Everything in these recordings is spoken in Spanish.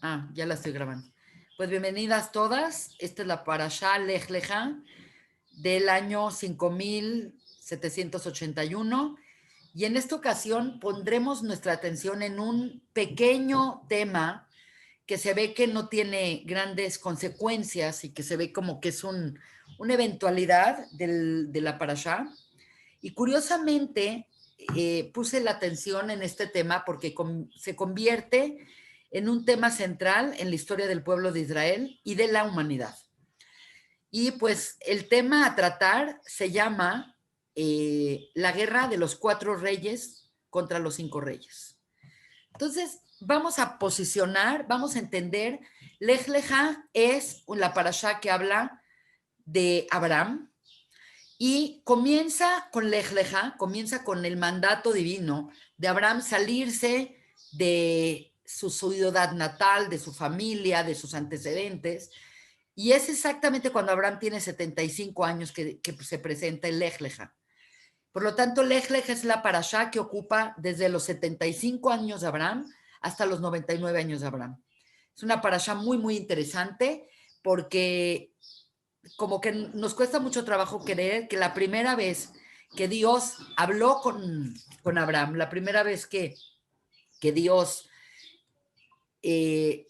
Ya la estoy grabando. Pues bienvenidas todas. Esta es la Parashá Lech Lecha del año 5781. Y en esta ocasión pondremos nuestra atención en un pequeño tema que se ve que no tiene grandes consecuencias y que se ve como que es una eventualidad de la Parashá. Y curiosamente puse la atención en este tema porque se convierte en un tema central en la historia del pueblo de Israel y de la humanidad. Y pues el tema a tratar se llama la guerra de los 4 reyes contra los 5 reyes. Entonces, vamos a posicionar, vamos a entender, Lech Lecha es la parashá que habla de Abraham, y comienza con Lech Lecha, comienza con el mandato divino de Abraham salirse de su ciudad natal, de su familia, de sus antecedentes. Y es exactamente cuando Abraham tiene 75 años que se presenta el Lech Lecha. Por lo tanto, Lech Lecha es la parashá que ocupa desde los 75 años de Abraham hasta los 99 años de Abraham. Es una parashá muy, muy interesante porque como que nos cuesta mucho trabajo creer que la primera vez que Dios habló con Abraham, la primera vez que Dios eh,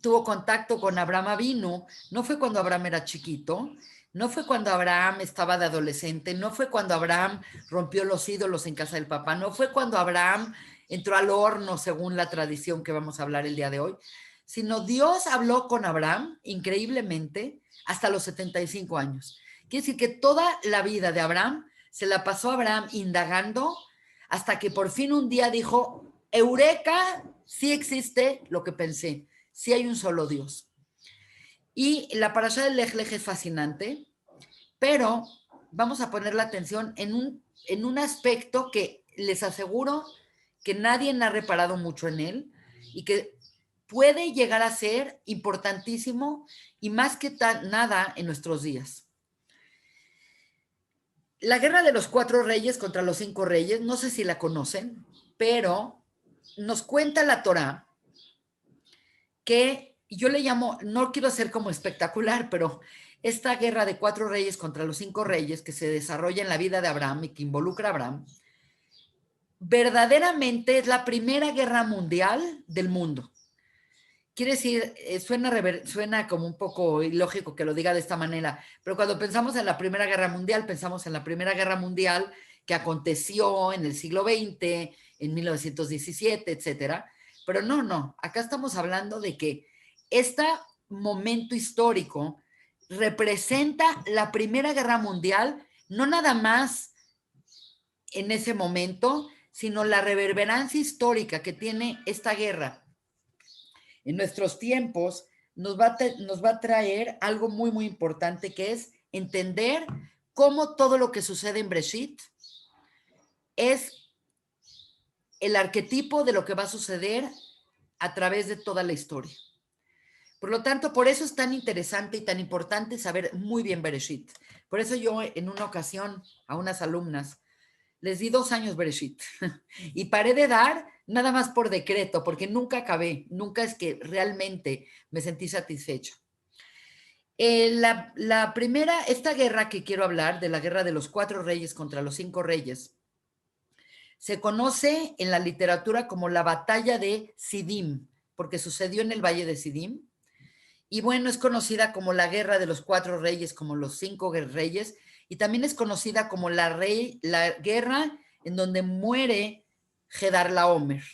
tuvo contacto con Abraham Avinu, no fue cuando Abraham era chiquito, no fue cuando Abraham estaba de adolescente, no fue cuando Abraham rompió los ídolos en casa del papá, no fue cuando Abraham entró al horno según la tradición que vamos a hablar el día de hoy, sino Dios habló con Abraham increíblemente hasta los 75 años. Quiere decir que toda la vida de Abraham se la pasó Abraham indagando hasta que por fin un día dijo, Eureka, sí existe lo que pensé, sí hay un solo Dios. Y la parashá del Lech Lech es fascinante, pero vamos a poner la atención en un aspecto que les aseguro que nadie ha reparado mucho en él y que puede llegar a ser importantísimo y más que nada en nuestros días. La guerra de los 4 reyes contra los 5 reyes, no sé si la conocen, pero nos cuenta la Torá que yo le llamo, no quiero ser como espectacular, pero esta guerra de 4 reyes contra los 5 reyes que se desarrolla en la vida de Abraham y que involucra a Abraham, verdaderamente es la primera guerra mundial del mundo. Quiere decir, suena como un poco ilógico que lo diga de esta manera, pero cuando pensamos en la Primera Guerra Mundial, pensamos en la Primera Guerra Mundial que aconteció en el siglo XX, en 1917, etcétera. Pero no, acá estamos hablando de que este momento histórico representa la Primera Guerra Mundial, no nada más en ese momento, sino la reverberancia histórica que tiene esta guerra en nuestros tiempos nos va a traer algo muy, muy importante, que es entender cómo todo lo que sucede en Breshit es el arquetipo de lo que va a suceder a través de toda la historia. Por lo tanto, por eso es tan interesante y tan importante saber muy bien Bereshit. Por eso yo en una ocasión a unas alumnas les di 2 años Bereshit y paré de dar nada más por decreto, porque nunca acabé, nunca es que realmente me sentí satisfecha. La primera, esta guerra que quiero hablar, de la guerra de los 4 reyes contra los 5 reyes, se conoce en la literatura como la batalla de Sidim, porque sucedió en el valle de Sidim. Y bueno, es conocida como la guerra de los 4 reyes, como los 5 reyes, y también es conocida como la guerra en donde muere Laomer.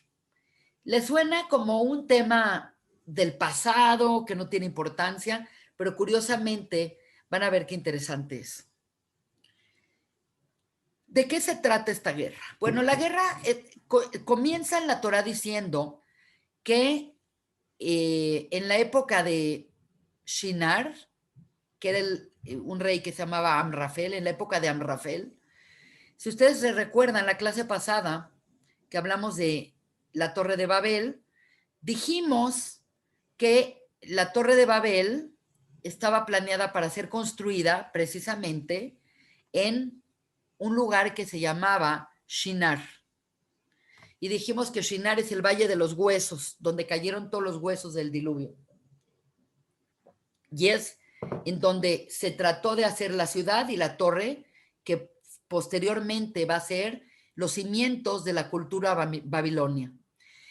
Le suena como un tema del pasado que no tiene importancia, pero curiosamente van a ver qué interesante es. ¿De qué se trata esta guerra? Bueno, la guerra comienza en la Torá diciendo que en la época de Shinar, que era un rey que se llamaba Amrafel, en la época de Amrafel, si ustedes se recuerdan la clase pasada que hablamos de la Torre de Babel, dijimos que la Torre de Babel estaba planeada para ser construida precisamente en un lugar que se llamaba Shinar. y dijimos que Shinar es el Valle de los Huesos, donde cayeron todos los huesos del diluvio. Y es en donde se trató de hacer la ciudad y la torre, que posteriormente va a ser los cimientos de la cultura babilonia.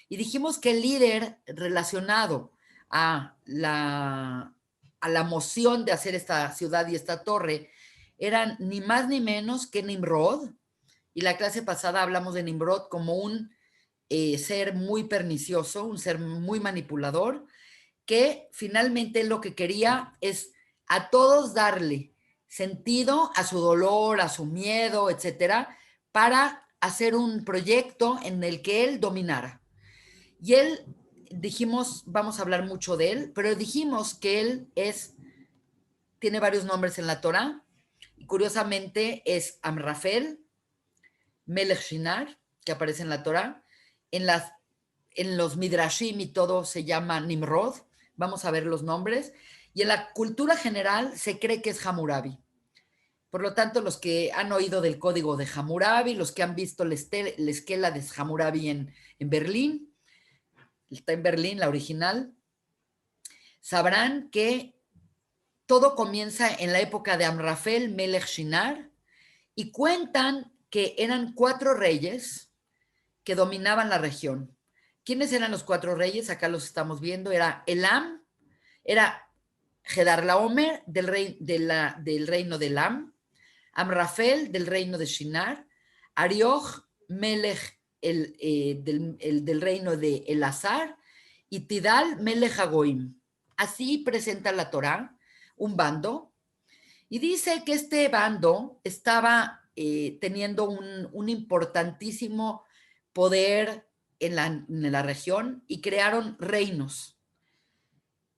Y dijimos que el líder relacionado a la moción de hacer esta ciudad y esta torre eran ni más ni menos que Nimrod. Y la clase pasada hablamos de Nimrod como un ser muy pernicioso, un ser muy manipulador, que finalmente lo que quería es a todos darle sentido a su dolor, a su miedo, etcétera, para hacer un proyecto en el que él dominara. Y él, dijimos, vamos a hablar mucho de él, pero dijimos que él tiene varios nombres en la Torá, y curiosamente es Amrafel, Melech Shinar, que aparece en la Torá, en los Midrashim y todo se llama Nimrod, vamos a ver los nombres, y en la cultura general se cree que es Hammurabi. Por lo tanto, los que han oído del código de Hammurabi, los que han visto la esquela de Hammurabi en Berlín, está en Berlín, la original, sabrán que todo comienza en la época de Amrafel Melech Shinar y cuentan que eran 4 reyes que dominaban la región. ¿Quiénes eran los 4 reyes? Acá los estamos viendo. Era Elam, era Gedarlaomer del reino de Elam, Amrafel del reino de Shinar, Arioch Melech del reino de Elazar y Tidal Melech Hagoim. Así presenta la Torá un bando y dice que este bando estaba teniendo un importantísimo poder en la región y crearon reinos.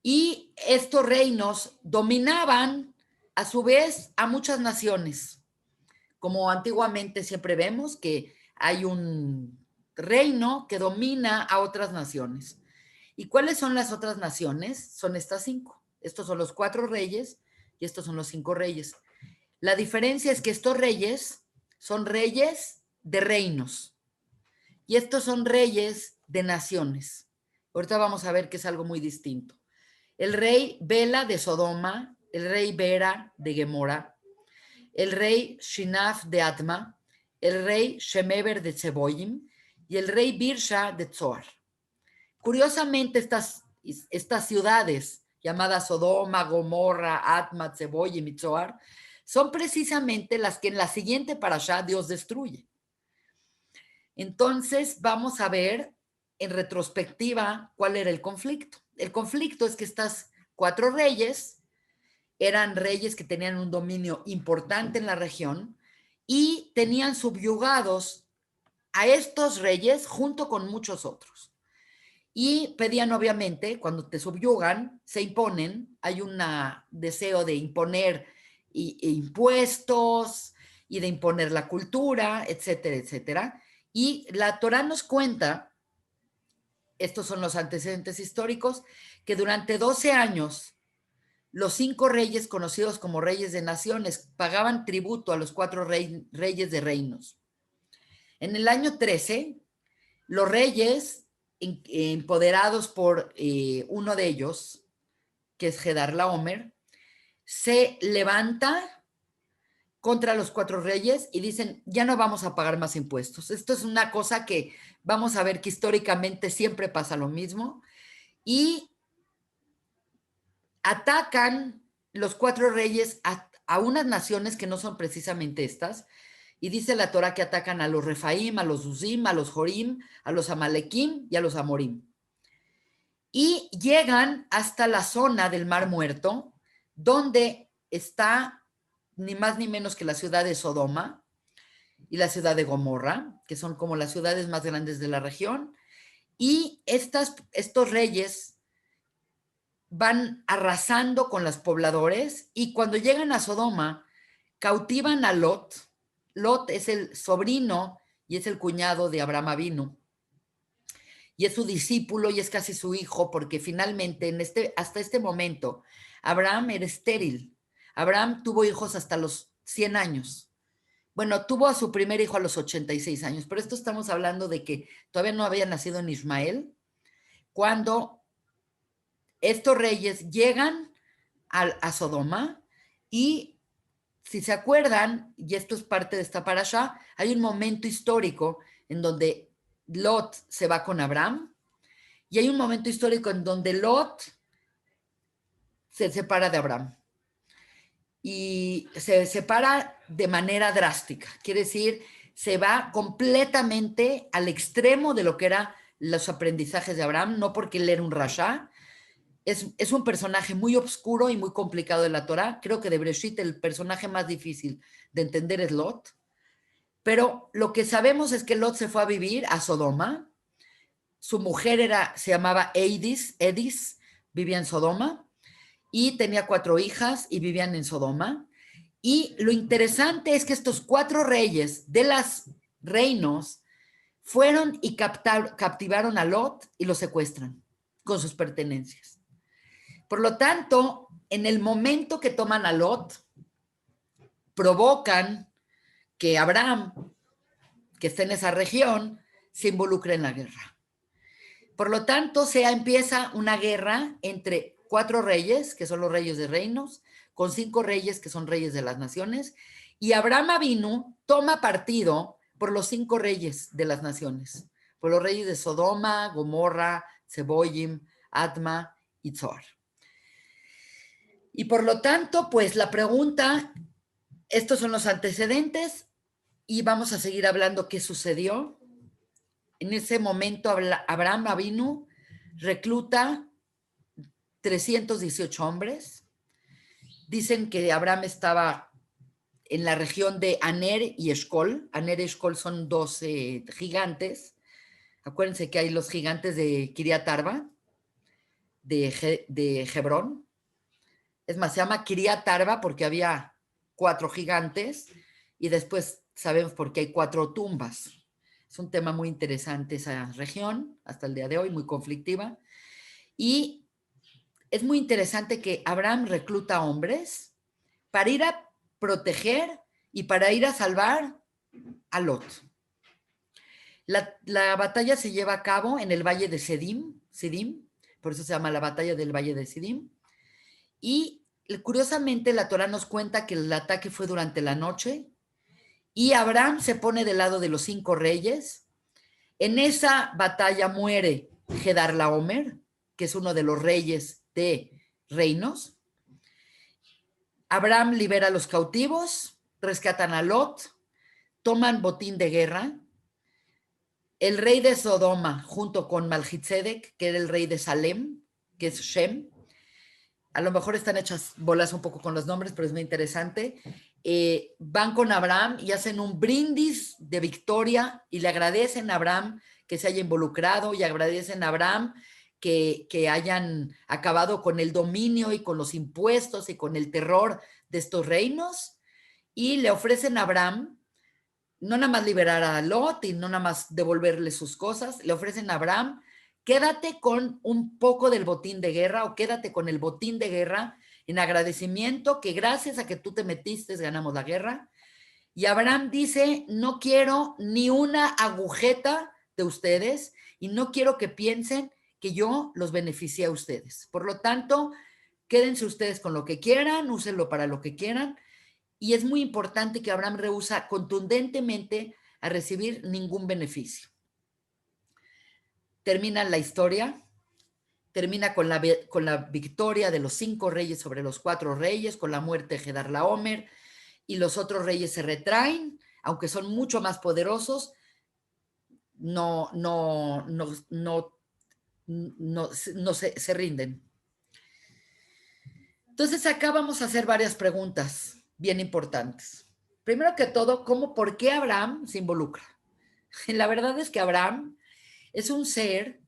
Y estos reinos dominaban a su vez a muchas naciones. Como antiguamente siempre vemos que hay un reino que domina a otras naciones. ¿Y cuáles son las otras naciones? Son estas 5. Estos son los 4 reyes y estos son los 5 reyes. La diferencia es que estos reyes son reyes de reinos y estos son reyes de naciones. Ahorita vamos a ver que es algo muy distinto. El rey Bela de Sodoma, el rey Bera de Gemora, el rey Shinaf de Atma, el rey Shemeber de Tseboyim y el rey Birsha de Tzoar. Curiosamente, estas ciudades llamadas Sodoma, Gomorra, Atma, Tseboyim y Tzoar son precisamente las que en la siguiente parashá Dios destruye. Entonces vamos a ver en retrospectiva cuál era el conflicto. El conflicto es que estas 4 reyes eran reyes que tenían un dominio importante en la región y tenían subyugados a estos reyes junto con muchos otros. Y pedían, obviamente, cuando te subyugan, se imponen, hay un deseo de imponer impuestos y de imponer la cultura, etcétera, etcétera. Y la Torá nos cuenta, estos son los antecedentes históricos, que durante 12 años los 5 reyes conocidos como reyes de naciones pagaban tributo a los 4 reyes de reinos. En el año 13, los reyes, empoderados por uno de ellos, que es Gedarlaomer, se levanta contra los 4 reyes y dicen, ya no vamos a pagar más impuestos. Esto es una cosa que vamos a ver que históricamente siempre pasa lo mismo. Y atacan los 4 reyes a unas naciones que no son precisamente estas. Y dice la Torah que atacan a los Refaim, a los Uzim, a los Jorim, a los Amalequim y a los Amorim. Y llegan hasta la zona del Mar Muerto, donde está ni más ni menos que la ciudad de Sodoma y la ciudad de Gomorra, que son como las ciudades más grandes de la región. Y estos reyes van arrasando con los pobladores y cuando llegan a Sodoma, cautivan a Lot. Lot es el sobrino y es el cuñado de Abraham Avinu. Y es su discípulo y es casi su hijo, porque finalmente hasta este momento Abraham era estéril. Abraham tuvo hijos hasta los 100 años. Bueno, tuvo a su primer hijo a los 86 años, pero esto estamos hablando de que todavía no había nacido en Ismael, cuando estos reyes llegan a Sodoma y si se acuerdan, y esto es parte de esta parasha, hay un momento histórico en donde Lot se va con Abraham y hay un momento histórico en donde Lot se separa de Abraham y se separa de manera drástica. Quiere decir, se va completamente al extremo de lo que eran los aprendizajes de Abraham, no porque él era un rasha. Es un personaje muy oscuro y muy complicado de la Torah. Creo que de Bereshit el personaje más difícil de entender es Lot. Pero lo que sabemos es que Lot se fue a vivir a Sodoma. Su mujer se llamaba Edis, vivía en Sodoma y tenía 4 hijas y vivían en Sodoma. Y lo interesante es que estos 4 reyes de los reinos fueron y captivaron a Lot y lo secuestran con sus pertenencias. Por lo tanto, en el momento que toman a Lot, provocan que Abraham, que está en esa región, se involucre en la guerra. Por lo tanto, empieza una guerra entre 4 reyes, que son los reyes de reinos, con 5 reyes, que son reyes de las naciones, y Abraham Avinu toma partido por los 5 reyes de las naciones, por los reyes de Sodoma, Gomorra, Zeboim, Adma y Zoar. Y por lo tanto, pues la pregunta, estos son los antecedentes y vamos a seguir hablando qué sucedió. En ese momento Abraham Avinu recluta 318 hombres. Dicen que Abraham estaba en la región de Aner y Eshcol. Aner y Eshcol son 2 gigantes. Acuérdense que hay los gigantes de Kiriat Arba, de Hebrón. Es más, se llama Kiriat Arba porque había 4 gigantes y después sabemos por qué hay 4 tumbas. Es un tema muy interesante esa región, hasta el día de hoy, muy conflictiva. Y es muy interesante que Abraham recluta hombres para ir a proteger y para ir a salvar a Lot. La batalla se lleva a cabo en el valle de Sidim, por eso se llama la batalla del valle de Sidim. Y curiosamente la Torah nos cuenta que el ataque fue durante la noche y Abraham se pone del lado de los 5 reyes. En esa batalla muere Laomer, que es uno de los reyes de reinos. Abraham libera a los cautivos, rescatan a Lot, toman botín de guerra. El rey de Sodoma, junto con Malchizedek, que era el rey de Salem, que es Shem, a lo mejor están hechas bolas un poco con los nombres, pero es muy interesante, van con Abraham y hacen un brindis de victoria y le agradecen a Abraham que se haya involucrado y agradecen a Abraham que hayan acabado con el dominio y con los impuestos y con el terror de estos reinos y le ofrecen a Abraham no nada más liberar a Lot y no nada más devolverle sus cosas, le ofrecen a Abraham, quédate con un poco del botín de guerra o quédate con el botín de guerra en agradecimiento que gracias a que tú te metiste ganamos la guerra. Y Abraham dice, no quiero ni una agujeta de ustedes y no quiero que piensen que yo los beneficié a ustedes. Por lo tanto, quédense ustedes con lo que quieran, úsenlo para lo que quieran. Y es muy importante que Abraham rehúsa contundentemente a recibir ningún beneficio. Termina la historia, termina con la victoria de los 5 reyes sobre los 4 reyes, con la muerte de Laomer, y los otros reyes se retraen, aunque son mucho más poderosos, no se rinden. Entonces acá vamos a hacer varias preguntas bien importantes. Primero que todo, ¿por qué Abraham se involucra? La verdad es que Abraham es un ser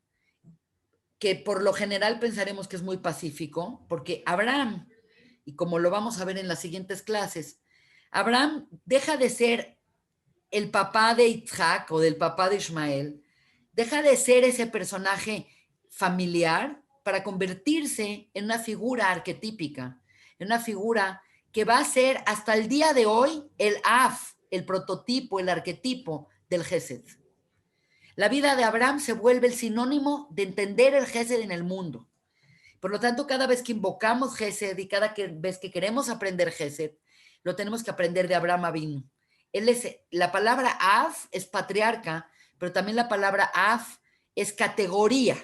que por lo general pensaremos que es muy pacífico, porque Abraham, y como lo vamos a ver en las siguientes clases, Abraham deja de ser el papá de Isaac o del papá de Ismael, deja de ser ese personaje familiar para convertirse en una figura arquetípica, en una figura que va a ser hasta el día de hoy el Af el prototipo, el arquetipo del Gesed. La vida de Abraham se vuelve el sinónimo de entender el Gesed en el mundo. Por lo tanto, cada vez que invocamos Gesed y vez que queremos aprender Gesed, lo tenemos que aprender de Abraham Avinu. La palabra Av es patriarca, pero también la palabra Av es categoría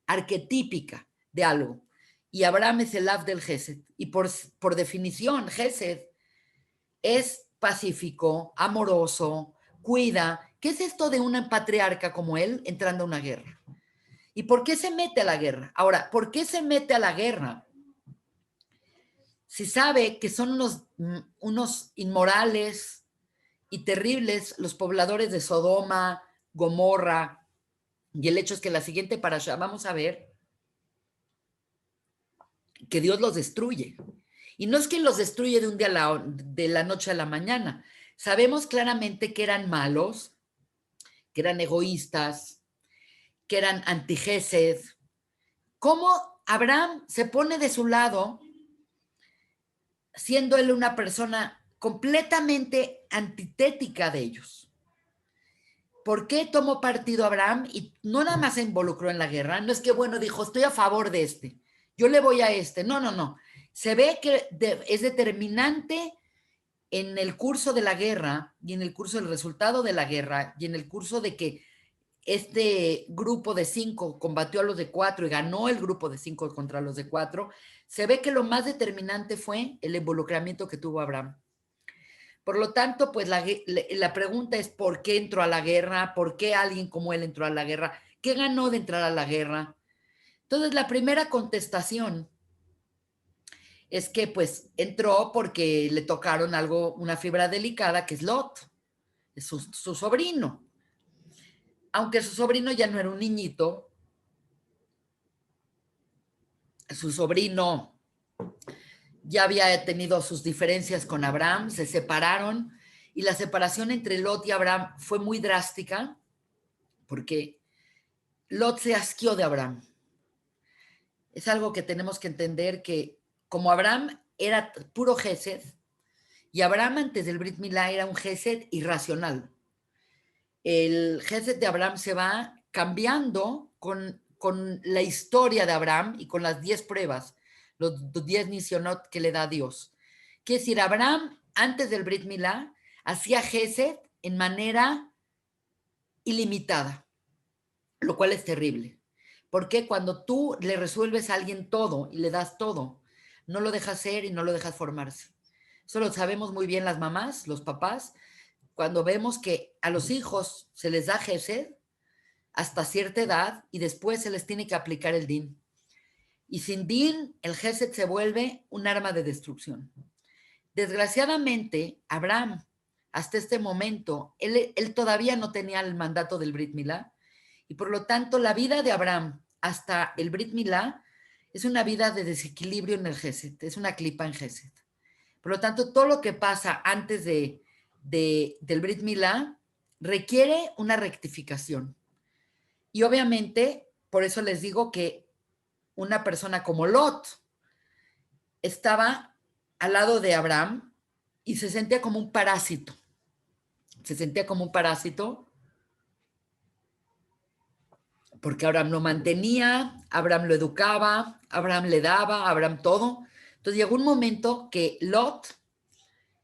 arquetípica de algo. Y Abraham es el Av del Gesed. Y por definición, Gesed es pacífico, amoroso, cuida. ¿Qué es esto de una patriarca como él entrando a una guerra? ¿Y por qué se mete a la guerra? Ahora, ¿por qué se mete a la guerra? Si sabe que son unos inmorales y terribles los pobladores de Sodoma, Gomorra, y el hecho es que la siguiente parasha vamos a ver que Dios los destruye. Y no es que los destruye de un día de la noche a la mañana. Sabemos claramente que eran malos, que eran egoístas, que eran anti-Gesed. ¿Cómo Abraham se pone de su lado, siendo él una persona completamente antitética de ellos? ¿Por qué tomó partido Abraham y no nada más se involucró en la guerra? No es que, bueno, dijo, estoy a favor de este, yo le voy a este. No, no, no. Se ve que es determinante en el curso de la guerra y en el curso del resultado de la guerra y en el curso de que este grupo de 5 combatió a los de 4 y ganó el grupo de 5 contra los de 4, se ve que lo más determinante fue el involucramiento que tuvo Abraham. Por lo tanto, pues la pregunta es, ¿por qué entró a la guerra? ¿Por qué alguien como él entró a la guerra? ¿Qué ganó de entrar a la guerra? Entonces, la primera contestación es que pues entró porque le tocaron algo, una fibra delicada, que es Lot, es su sobrino. Aunque su sobrino ya no era un niñito, su sobrino ya había tenido sus diferencias con Abraham, se separaron y la separación entre Lot y Abraham fue muy drástica porque Lot se asqueó de Abraham. Es algo que tenemos que entender que como Abraham era puro Gesed y Abraham antes del Brit Milá era un Gesed irracional. El Gesed de Abraham se va cambiando con la historia de Abraham y con las 10 pruebas, los 10 nisionot que le da Dios. Quiere decir, Abraham, antes del Brit Milá, hacía Gesed en manera ilimitada, lo cual es terrible. Porque cuando tú le resuelves a alguien todo y le das todo, no lo dejas ser y no lo dejas formarse. Eso lo sabemos muy bien las mamás, los papás, cuando vemos que a los hijos se les da Gesed hasta cierta edad y después se les tiene que aplicar el din. Y sin din, el Gesed se vuelve un arma de destrucción. Desgraciadamente, Abraham, hasta este momento, él todavía no tenía el mandato del Brit Milá, y por lo tanto, la vida de Abraham hasta el Brit Milá es una vida de desequilibrio en el Gesed, es una clipa en Gesed. Por lo tanto, todo lo que pasa antes del Brit Milá requiere una rectificación. Y obviamente, por eso les digo que una persona como Lot estaba al lado de Abraham y se sentía como un parásito. Se sentía como un parásito porque Abraham lo mantenía, Abraham lo educaba, Abraham le daba, Abraham todo. Entonces llegó un momento que Lot,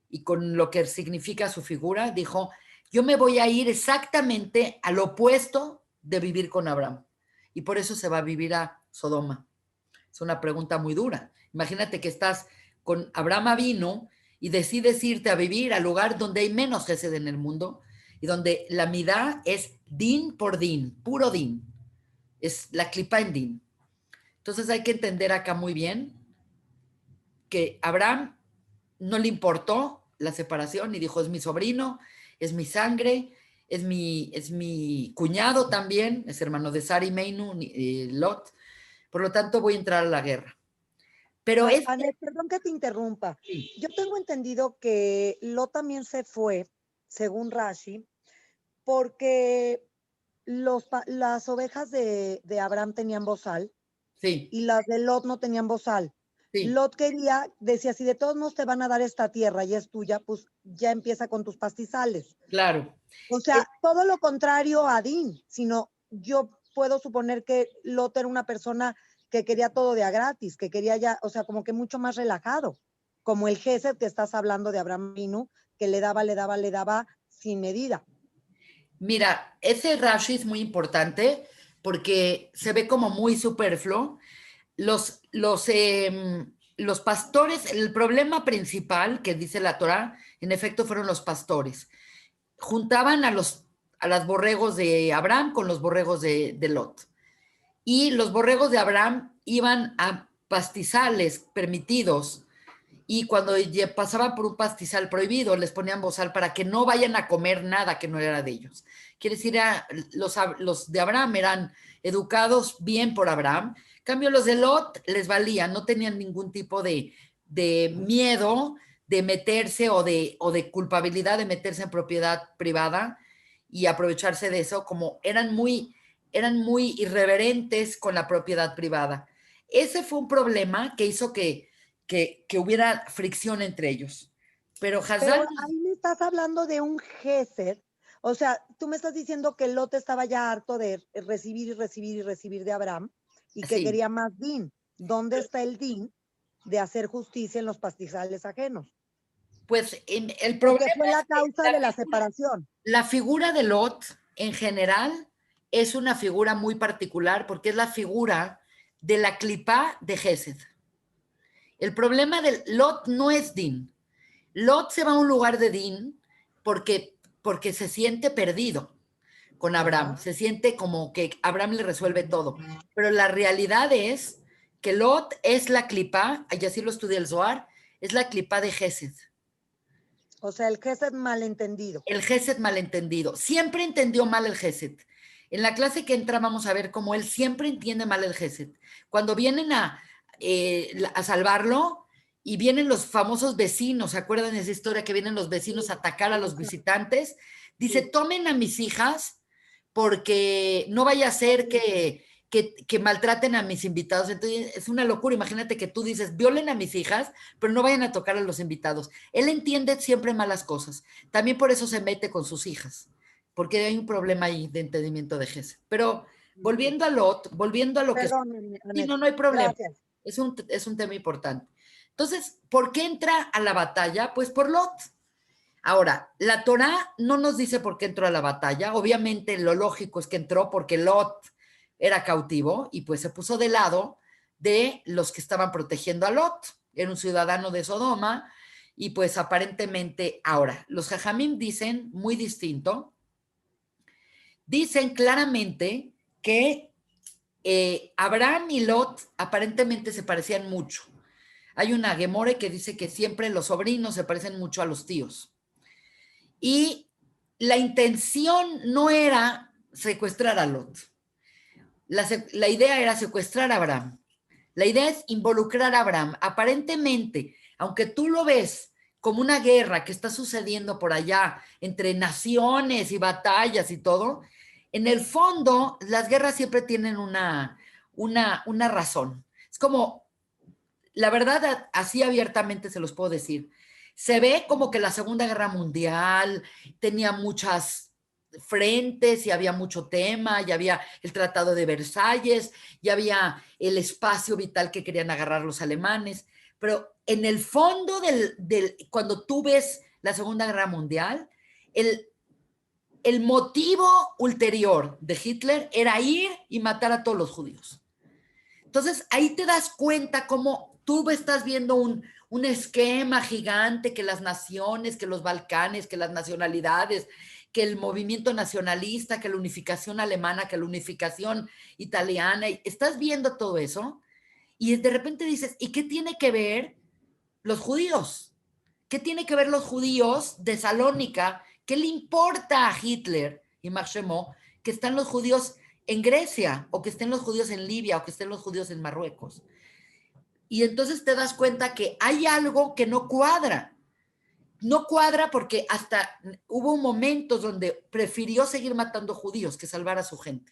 y con lo que significa su figura, dijo, yo me voy a ir exactamente al opuesto de vivir con Abraham. Y por eso se va a vivir a Sodoma. Es una pregunta muy dura. Imagínate que estás con Abraham Avinu y decides irte a vivir al lugar donde hay menos Gesed en el mundo y donde la midá es din por din, puro din. Es la clipa en din. Entonces hay que entender acá muy bien que Abraham no le importó la separación y dijo, es mi sobrino, es mi sangre, es mi cuñado también, es hermano de Sari Meinu, Lot, por lo tanto voy a entrar a la guerra. Pero Anet, perdón que te interrumpa. sí, Yo tengo entendido que Lot también se fue, según Rashi, porque las ovejas de Abraham tenían bozal sí, y las de Lot no tenían bozal. Sí, Lot quería, decía, si de todos modos te van a dar esta tierra y es tuya, pues ya empieza con tus pastizales. claro. O Eh, sea, todo lo contrario a Dean, sino yo puedo suponer que Lot era una persona que quería todo de a gratis, que quería ya, o sea, como que mucho más relajado, como el Gesed que estás hablando de Abraham Avinu, que le daba sin medida. Mira, ese Rashi es muy importante porque se ve como muy superfluo. Los pastores, el problema principal que dice la Torá, en efecto, fueron los pastores. Juntaban a las borregos de Abraham con los borregos de Lot. Y los borregos de Abraham iban a pastizales permitidos y cuando pasaban por un pastizal prohibido les ponían bozal para que no vayan a comer nada que no era de ellos. Quiere decir, los de Abraham eran educados bien por Abraham. En cambio, los de Lot les valían, no tenían ningún tipo de miedo de meterse o de culpabilidad de meterse en propiedad privada y aprovecharse de eso, como eran muy irreverentes con la propiedad privada. Ese fue un problema que hizo que hubiera fricción entre ellos. Pero Pero Hazal, ahí me estás hablando de un Gesed. O sea, tú me estás diciendo que Lot estaba ya harto de recibir y recibir y recibir de Abraham y que sí, quería más din. ¿Dónde está el din de hacer justicia en los pastizales ajenos? pues el ¿Y problema qué fue la es que causa de la separación? la figura de Lot en general es una figura muy particular porque es la figura de la clipá de Gesed. El problema de Lot no es Din. Lot se va a un lugar de Din porque se siente perdido con Abraham, Ajá. se siente como que Abraham le resuelve todo, pero la realidad es que Lot es la clipa, y así lo estudia el Zohar, es la clipa de Gesed, O sea, el Gesed malentendido. el Gesed malentendido, siempre entendió mal el Gesed. En la clase que entra vamos a ver cómo él siempre entiende mal el Gesed. Cuando vienen a salvarlo y vienen los famosos vecinos, ¿se acuerdan de esa historia que vienen los vecinos a atacar a los visitantes? Dice, tomen a mis hijas porque no vaya a ser que maltraten a mis invitados. Entonces es una locura. Imagínate que tú dices, violen a mis hijas, pero no vayan a tocar a los invitados. Él entiende siempre malas cosas. También por eso se mete con sus hijas, porque hay un problema ahí de entendimiento de Gesed. Pero volviendo a Lot, volviendo a lo que... Perdón, Sí, Anet. no, no hay problema. Gracias. Es un tema importante. Entonces, ¿por qué entra a la batalla? Pues por Lot. Ahora, la Torá no nos dice por qué entró a la batalla. Obviamente lo lógico es que entró porque Lot era cautivo y pues se puso de lado de los que estaban protegiendo a Lot. Era un ciudadano de Sodoma y pues aparentemente ahora, los Jajamim dicen muy distinto. Dicen claramente que Abraham y Lot aparentemente se parecían mucho. Hay una Gemore que dice que siempre los sobrinos se parecen mucho a los tíos. Y la intención no era secuestrar a Lot. La idea era secuestrar a Abraham. La idea es involucrar a Abraham. Aparentemente, aunque tú lo ves como una guerra que está sucediendo por allá entre naciones y batallas y todo, en el fondo las guerras siempre tienen una razón. Es como, la verdad, así abiertamente se los puedo decir. Se ve como que la Segunda Guerra Mundial tenía muchas frentes y había mucho tema, y había el Tratado de Versalles, y había el espacio vital que querían agarrar los alemanes, pero en el fondo cuando tú ves la Segunda Guerra Mundial, el, el motivo ulterior de Hitler era ir y matar a todos los judíos. Entonces ahí te das cuenta cómo tú estás viendo un esquema gigante que las naciones, que los Balcanes, que las nacionalidades, que el movimiento nacionalista, que la unificación alemana, que la unificación italiana, y estás viendo todo eso y de repente dices, ¿y qué tiene que ver los judíos? ¿Qué tiene que ver los judíos de Salónica? ¿Qué le importa a Hitler y Marchemont que están los judíos en Grecia o que estén los judíos en Libia o que estén los judíos en Marruecos? Y entonces te das cuenta que hay algo que no cuadra. No cuadra porque hasta hubo momentos donde prefirió seguir matando judíos que salvar a su gente.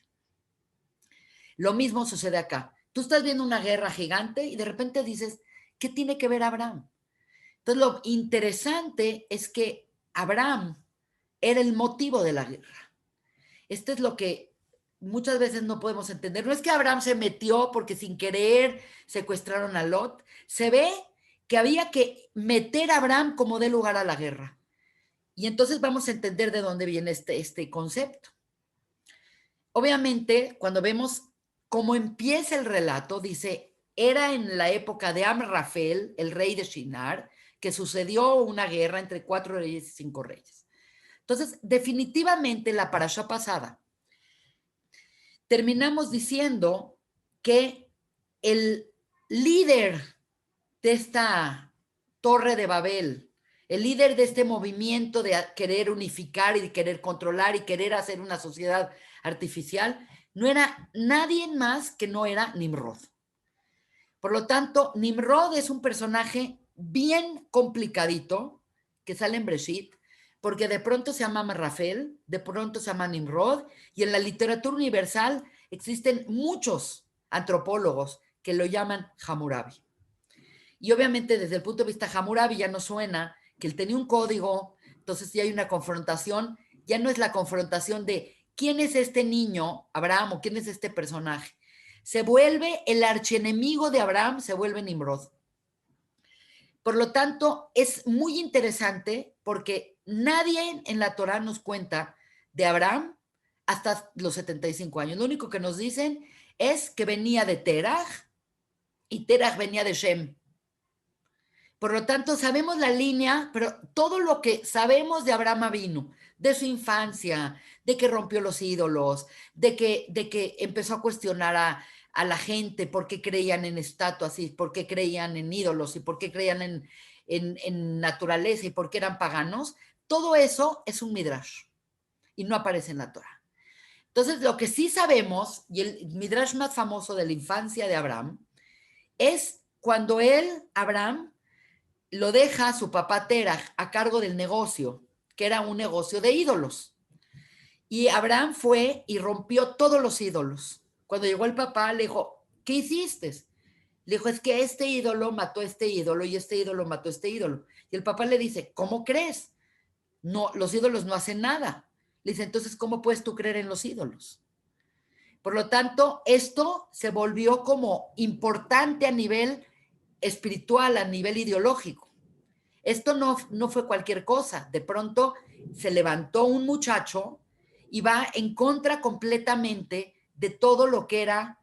Lo mismo sucede acá. Tú estás viendo una guerra gigante y de repente dices, ¿Qué tiene que ver Abraham? Entonces, lo interesante es que Abraham era el motivo de la guerra. Esto es lo que muchas veces no podemos entender. No es que Abraham se metió porque sin querer secuestraron a Lot. Se ve que había que meter a Abraham como dé lugar a la guerra. Y entonces vamos a entender de dónde viene este concepto. Obviamente, cuando vemos cómo empieza el relato, dice, era en la época de Amrafel, el rey de Shinar, que sucedió una guerra entre 4 reyes y 5 reyes. Entonces, definitivamente la parasha pasada, terminamos diciendo que el líder de esta torre de Babel, el líder de este movimiento de querer unificar y de querer controlar y querer hacer una sociedad artificial, no era nadie más que no era Nimrod. Por lo tanto, Nimrod es un personaje bien complicadito que sale en Breshit, porque de pronto se llama Rafael, de pronto se llama Nimrod, y en la literatura universal existen muchos antropólogos que lo llaman Hammurabi. Y obviamente desde el punto de vista Hammurabi ya no suena que él tenía un código, entonces si hay una confrontación, ya no es la confrontación de quién es este niño, Abraham, o quién es este personaje. Se vuelve el archienemigo de Abraham, se vuelve Nimrod. Por lo tanto, es muy interesante porque nadie en la Torah nos cuenta de Abraham hasta los 75 años. Lo único que nos dicen es que venía de Terach y Terach venía de Shem. Por lo tanto, sabemos la línea, pero todo lo que sabemos de Abraham Avinu, de su infancia, de que rompió los ídolos, de que empezó a cuestionar a la gente por qué creían en estatuas y por qué creían en ídolos y por qué creían en naturaleza y por qué eran paganos, todo eso es un midrash y no aparece en la Torah. Entonces, lo que sí sabemos, y el midrash más famoso de la infancia de Abraham, es cuando Abraham, lo deja su papá Terach a cargo del negocio, que era un negocio de ídolos. Y Abraham fue y rompió todos los ídolos. Cuando llegó el papá, le dijo, ¿qué hiciste? Le dijo, es que este ídolo mató a este ídolo y este ídolo mató a este ídolo. Y el papá le dice, ¿cómo crees? No, los ídolos no hacen nada. Le dice, entonces, ¿cómo puedes tú creer en los ídolos? Por lo tanto, esto se volvió como importante a nivel espiritual, a nivel ideológico. Esto no fue cualquier cosa. De pronto se levantó un muchacho y va en contra completamente de todo lo que era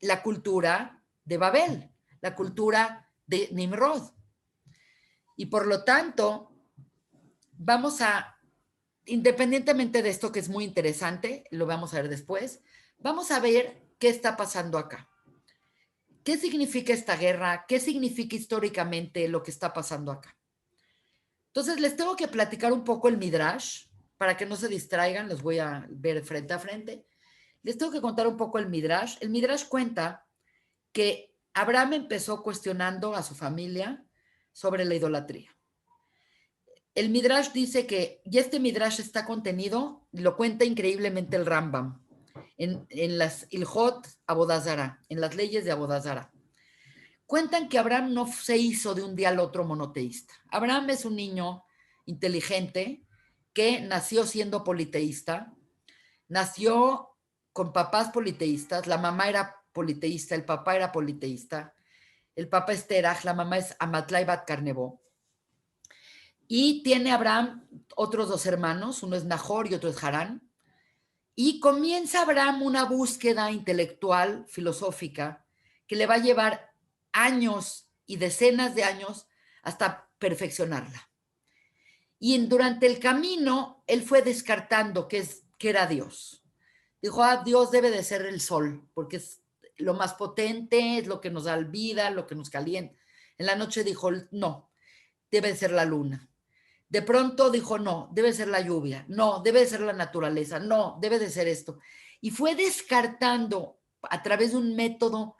la cultura de Babel, la cultura de Nimrod. Y por lo tanto, vamos a, independientemente de esto que es muy interesante, lo vamos a ver después, vamos a ver qué está pasando acá. ¿Qué significa esta guerra? ¿Qué significa históricamente lo que está pasando acá? Entonces, les tengo que platicar un poco el Midrash, para que no se distraigan, los voy a ver frente a frente. Les tengo que contar un poco el Midrash. El Midrash cuenta que Abraham empezó cuestionando a su familia sobre la idolatría. El Midrash dice que, y este Midrash está contenido, lo cuenta increíblemente el Rambam, en las Ilhot Abodazara, en las leyes de Abodazara. Cuentan que Abraham no se hizo de un día al otro monoteísta. Abraham es un niño inteligente que nació siendo politeísta, nació con papás politeístas, la mamá era politeísta, el papá era politeísta, el papá es Terach, la mamá es Amatlai Bat Carnevó, y tiene Abraham otros dos hermanos, uno es Nahor y otro es Harán, y comienza Abraham una búsqueda intelectual, filosófica, que le va a llevar años y decenas de años hasta perfeccionarla. Y durante el camino, él fue descartando que era Dios. Dijo, Dios debe de ser el sol, porque es lo más potente, es lo que nos da vida, lo que nos calienta. En la noche dijo, no, debe ser la luna. De pronto dijo, no, debe ser la lluvia, no, debe ser la naturaleza, no, debe de ser esto. Y fue descartando a través de un método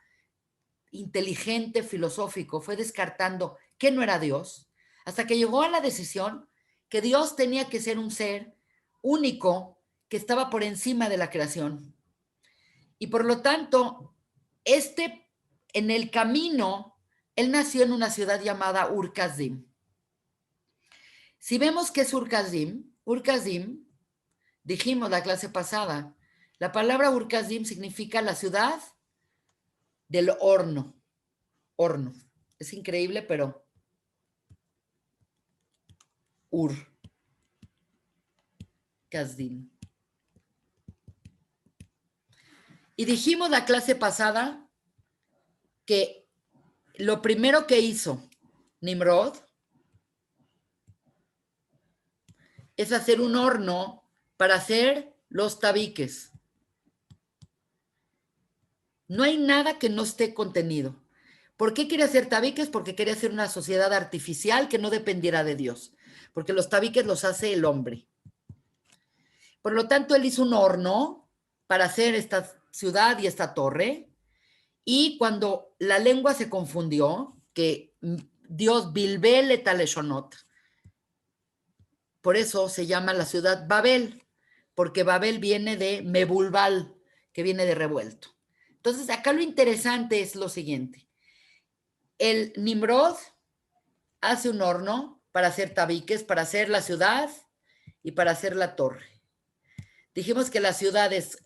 inteligente, filosófico, fue descartando que no era Dios, hasta que llegó a la decisión que Dios tenía que ser un ser único que estaba por encima de la creación. Y por lo tanto, en el camino, Él nació en una ciudad llamada Ur-Kasdim. Si vemos qué es Ur-Kasdim, Ur-Kasdim, dijimos la clase pasada, la palabra Ur-Kasdim significa la ciudad del horno. Horno. Es increíble, pero Ur-Kasdim. Y dijimos la clase pasada que lo primero que hizo Nimrod es hacer un horno para hacer los tabiques. No hay nada que no esté contenido. ¿Por qué quiere hacer tabiques? Porque quería hacer una sociedad artificial que no dependiera de Dios, porque los tabiques los hace el hombre. Por lo tanto, él hizo un horno para hacer esta ciudad y esta torre, y cuando la lengua se confundió, que Dios bilbel et aleshonot, por eso se llama la ciudad Babel, porque Babel viene de mebulbal, que viene de revuelto. Entonces, acá lo interesante es lo siguiente. El Nimrod hace un horno para hacer tabiques, para hacer la ciudad y para hacer la torre. Dijimos que la ciudad es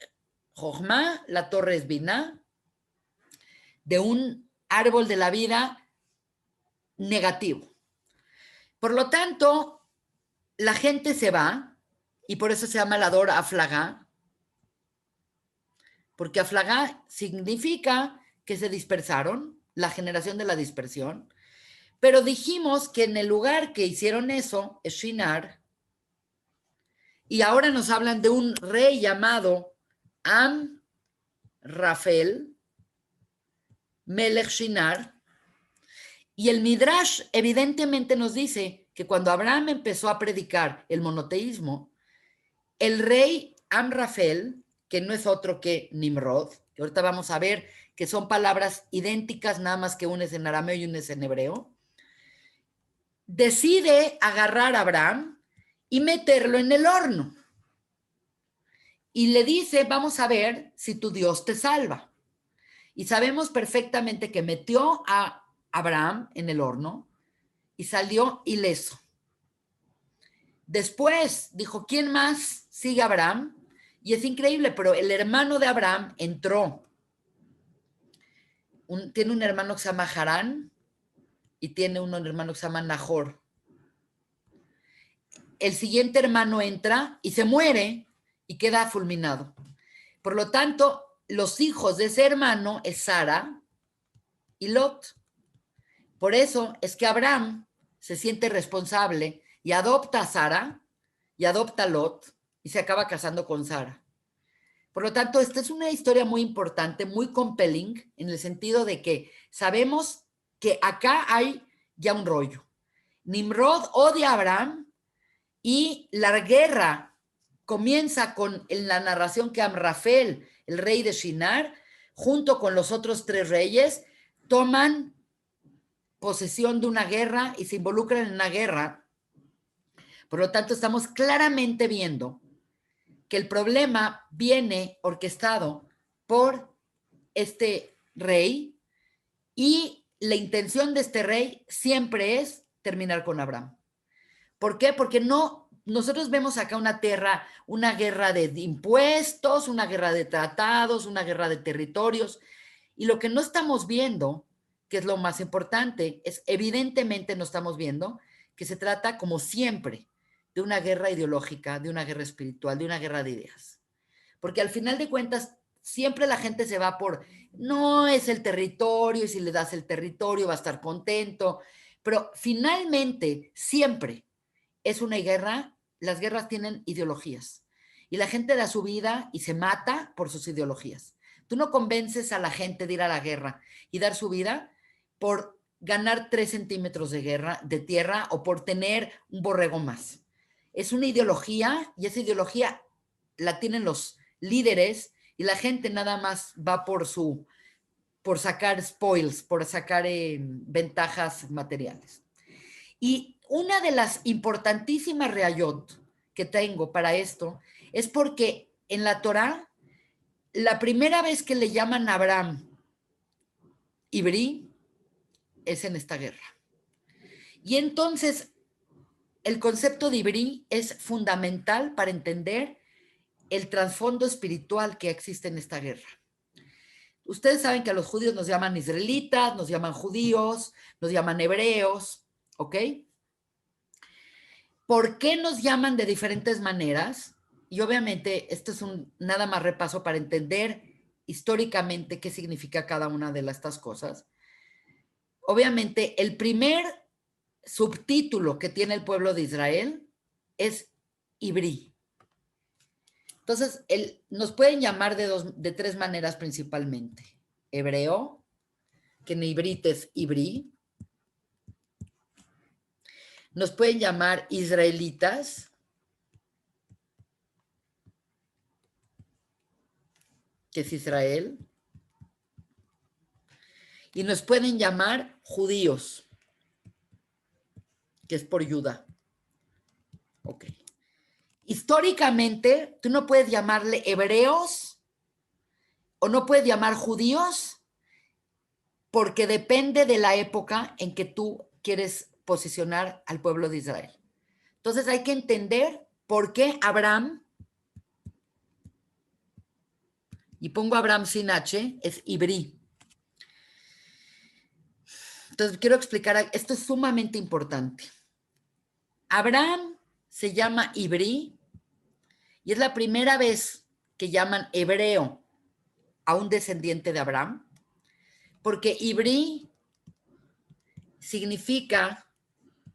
Jochma, la torre es Binah, de un árbol de la vida negativo. Por lo tanto, la gente se va, y por eso se llama la Dor Aflagá, porque Aflagá significa que se dispersaron, la generación de la dispersión, pero dijimos que en el lugar que hicieron eso es Shinar, y ahora nos hablan de un rey llamado Am-Rafel, Melech Shinar, y el Midrash evidentemente nos dice que cuando Abraham empezó a predicar el monoteísmo, el rey Am-Rafel, que no es otro que Nimrod, que ahorita vamos a ver que son palabras idénticas, nada más que una es en arameo y una es en hebreo, decide agarrar a Abraham y meterlo en el horno. Y le dice, vamos a ver si tu Dios te salva. Y sabemos perfectamente que metió a Abraham en el horno y salió ileso. Después dijo, ¿quién más sigue a Abraham? Y es increíble, pero el hermano de Abraham entró. Tiene un hermano que se llama Harán y tiene un hermano que se llama Nahor. El siguiente hermano entra y se muere y queda fulminado. Por lo tanto, los hijos de ese hermano es Sara y Lot. Por eso es que Abraham se siente responsable y adopta a Sara y adopta a Lot y se acaba casando con Sara. Por lo tanto, esta es una historia muy importante, muy compelling, en el sentido de que sabemos que acá hay ya un rollo. Nimrod odia a Abraham y la guerra comienza con la narración que Amrafel, el rey de Shinar, junto con los otros tres reyes, toman posesión de una guerra y se involucran en una guerra. Por lo tanto, estamos claramente viendo que el problema viene orquestado por este rey y la intención de este rey siempre es terminar con Abraham. ¿Por qué? Porque nosotros vemos acá una guerra de impuestos, una guerra de tratados, una guerra de territorios, y lo que no estamos viendo, que es lo más importante, es evidentemente no estamos viendo que se trata, como siempre, de una guerra ideológica, de una guerra espiritual, de una guerra de ideas. Porque al final de cuentas, siempre la gente se va por, no es el territorio, y si le das el territorio va a estar contento, pero finalmente, siempre es una guerra, las guerras tienen ideologías, y la gente da su vida y se mata por sus ideologías. Tú no convences a la gente de ir a la guerra y dar su vida por ganar 3 centímetros de tierra o por tener un borrego más. Es una ideología y esa ideología la tienen los líderes y la gente nada más va por sacar spoils, por sacar ventajas materiales. Y una de las importantísimas reayot que tengo para esto es porque en la Torá, la primera vez que le llaman a Abraham Ibrí, es en esta guerra. Y entonces, el concepto de Ivrí es fundamental para entender el trasfondo espiritual que existe en esta guerra. Ustedes saben que a los judíos nos llaman israelitas, nos llaman judíos, nos llaman hebreos, ¿ok? ¿Por qué nos llaman de diferentes maneras? Y obviamente esto es nada más repaso para entender históricamente qué significa cada una de estas cosas. Obviamente el primer subtítulo que tiene el pueblo de Israel es Ivrí. Entonces, nos pueden llamar de tres maneras principalmente. Hebreo, que en ivrit es Ivrí. Nos pueden llamar israelitas, que es Israel. Y nos pueden llamar judíos, que es por Judá. Ok. Históricamente, tú no puedes llamarle hebreos o no puedes llamar judíos porque depende de la época en que tú quieres posicionar al pueblo de Israel. Entonces hay que entender por qué Abraham, y pongo Abraham sin H, es Ivrí. Entonces quiero explicar, esto es sumamente importante. Abraham se llama Ivrí y es la primera vez que llaman hebreo a un descendiente de Abraham, porque Ivrí significa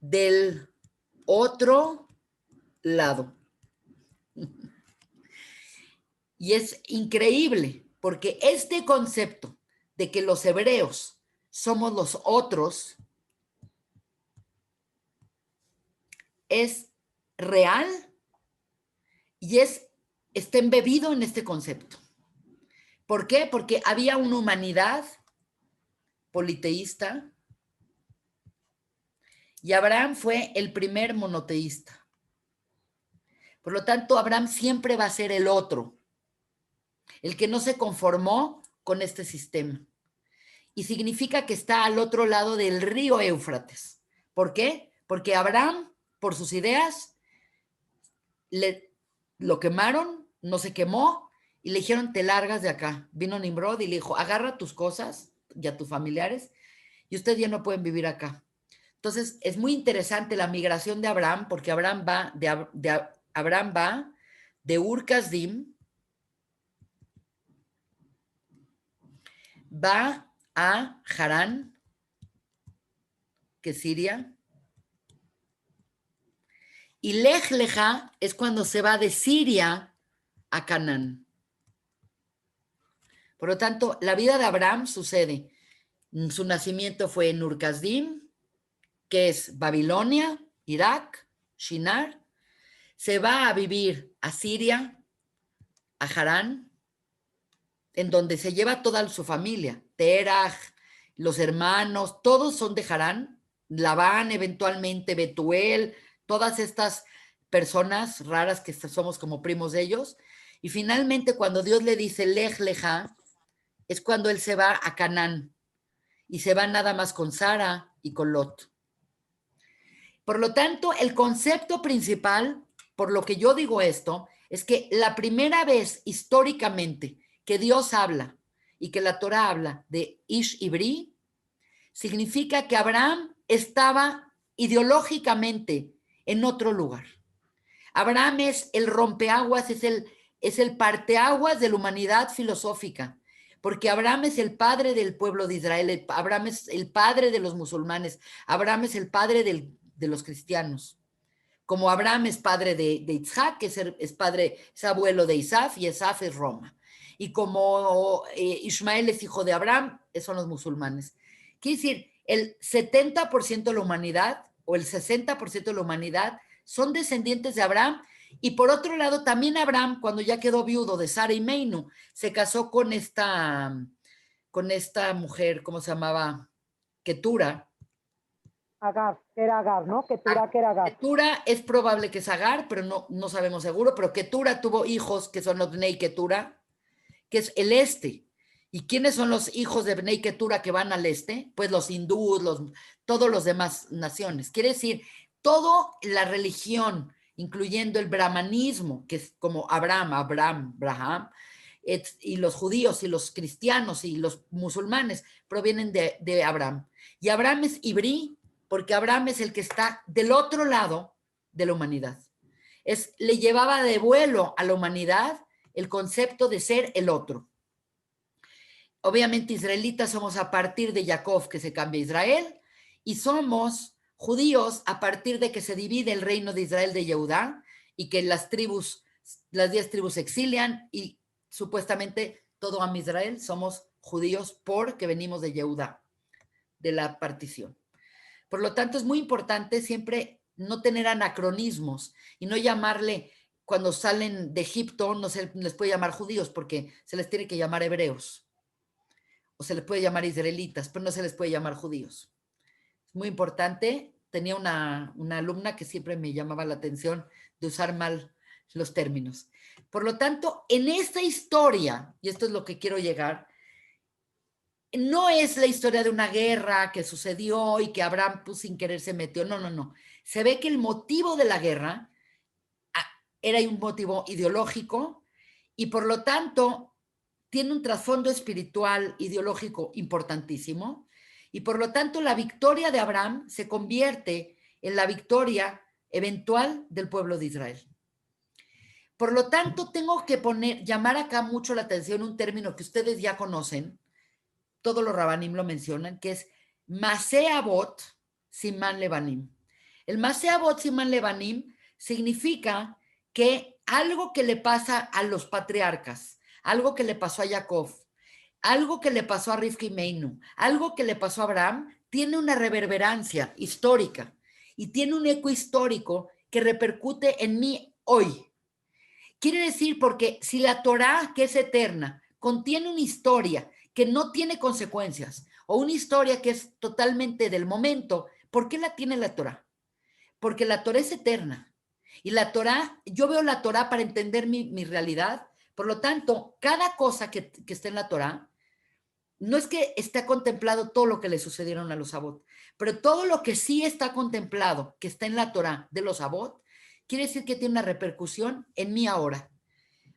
del otro lado. Y es increíble, porque este concepto de que los hebreos somos los otros es real y está embebido en este concepto. ¿Por qué? Porque había una humanidad politeísta y Abraham fue el primer monoteísta. Por lo tanto, Abraham siempre va a ser el otro, el que no se conformó con este sistema. Y significa que está al otro lado del río Éufrates. ¿Por qué? Porque Abraham, por sus ideas, lo quemaron, no se quemó, y le dijeron, te largas de acá. Vino Nimrod y le dijo, agarra tus cosas y a tus familiares, y ustedes ya no pueden vivir acá. Entonces, es muy interesante la migración de Abraham, porque Abraham va de Ur Kasdim, va a Harán, que es Siria, y Lej Leja es cuando se va de Siria a Canaán. Por lo tanto, la vida de Abraham sucede. Su nacimiento fue en Ur Kasdim, que es Babilonia, Irak, Shinar. Se va a vivir a Siria, a Harán, en donde se lleva toda su familia. Teraj, los hermanos, todos son de Harán. Labán, eventualmente, Betuel, todas estas personas raras que somos como primos de ellos. Y finalmente, cuando Dios le dice Lej Leja, es cuando él se va a Canaán y se va nada más con Sara y con Lot. Por lo tanto, el concepto principal, por lo que yo digo esto, es que la primera vez históricamente que Dios habla y que la Torah habla de Ish Ivri, significa que Abraham estaba ideológicamente en otro lugar. Abraham es el rompeaguas, es el parteaguas de la humanidad filosófica, porque Abraham es el padre del pueblo de Israel, Abraham es el padre de los musulmanes, Abraham es el padre de los cristianos. Como Abraham es padre de Isaac, que es abuelo de Isaf, y Isaf es Roma. Y como Ismael es hijo de Abraham, son los musulmanes. Quiere decir, el 70% de la humanidad o el 60% de la humanidad son descendientes de Abraham. Y por otro lado, también Abraham, cuando ya quedó viudo de Sara y Meinu, se casó con esta mujer, ¿cómo se llamaba? Ketura. Agar, que era Agar, ¿no? Ketura, que era Agar. Ketura es probable que es Agar, pero no sabemos seguro, pero Ketura tuvo hijos que son los Bnei Ketura, que es el este. ¿Y quiénes son los hijos de Bnei Ketura que van al este? Pues los hindúes, todos los demás naciones. Quiere decir, toda la religión, incluyendo el brahmanismo, que es como Abraham, y los judíos y los cristianos y los musulmanes provienen de Abraham. Y Abraham es ibrí, porque Abraham es el que está del otro lado de la humanidad. Le llevaba de vuelo a la humanidad el concepto de ser el otro. Obviamente israelitas somos a partir de Jacob, que se cambia a Israel, y somos judíos a partir de que se divide el reino de Israel de Yehudá y que las 10 tribus se exilian y supuestamente todo Am Israel somos judíos porque venimos de Yehudá, de la partición. Por lo tanto, es muy importante siempre no tener anacronismos y no llamarle, cuando salen de Egipto, no se les puede llamar judíos porque se les tiene que llamar hebreos. O se les puede llamar israelitas, pero no se les puede llamar judíos. Es muy importante. Tenía una alumna que siempre me llamaba la atención de usar mal los términos. Por lo tanto, en esta historia, y esto es lo que quiero llegar, no es la historia de una guerra que sucedió y que Abraham pues, sin querer se metió. No, no, no. Se ve que el motivo de la guerra era un motivo ideológico y por lo tanto tiene un trasfondo espiritual, ideológico importantísimo, y por lo tanto la victoria de Abraham se convierte en la victoria eventual del pueblo de Israel. Por lo tanto, tengo que llamar acá mucho la atención un término que ustedes ya conocen, todos los rabanim lo mencionan, que es Maseh Avot Siman Levanim. El Maseh Avot Siman Levanim significa que algo que le pasa a los patriarcas, algo que le pasó a Jacob, algo que le pasó a Rivka y Meinu, algo que le pasó a Abraham, tiene una reverberancia histórica y tiene un eco histórico que repercute en mí hoy. Quiere decir, porque si la Torá, que es eterna, contiene una historia que no tiene consecuencias o una historia que es totalmente del momento, ¿por qué la tiene la Torá? Porque la Torá es eterna. Y la Torá, yo veo la Torá para entender mi realidad. Por lo tanto, cada cosa que está en la Torá, no es que esté contemplado todo lo que le sucedieron a los Sabot, pero todo lo que sí está contemplado, que está en la Torá de los Sabot, quiere decir que tiene una repercusión en mí ahora.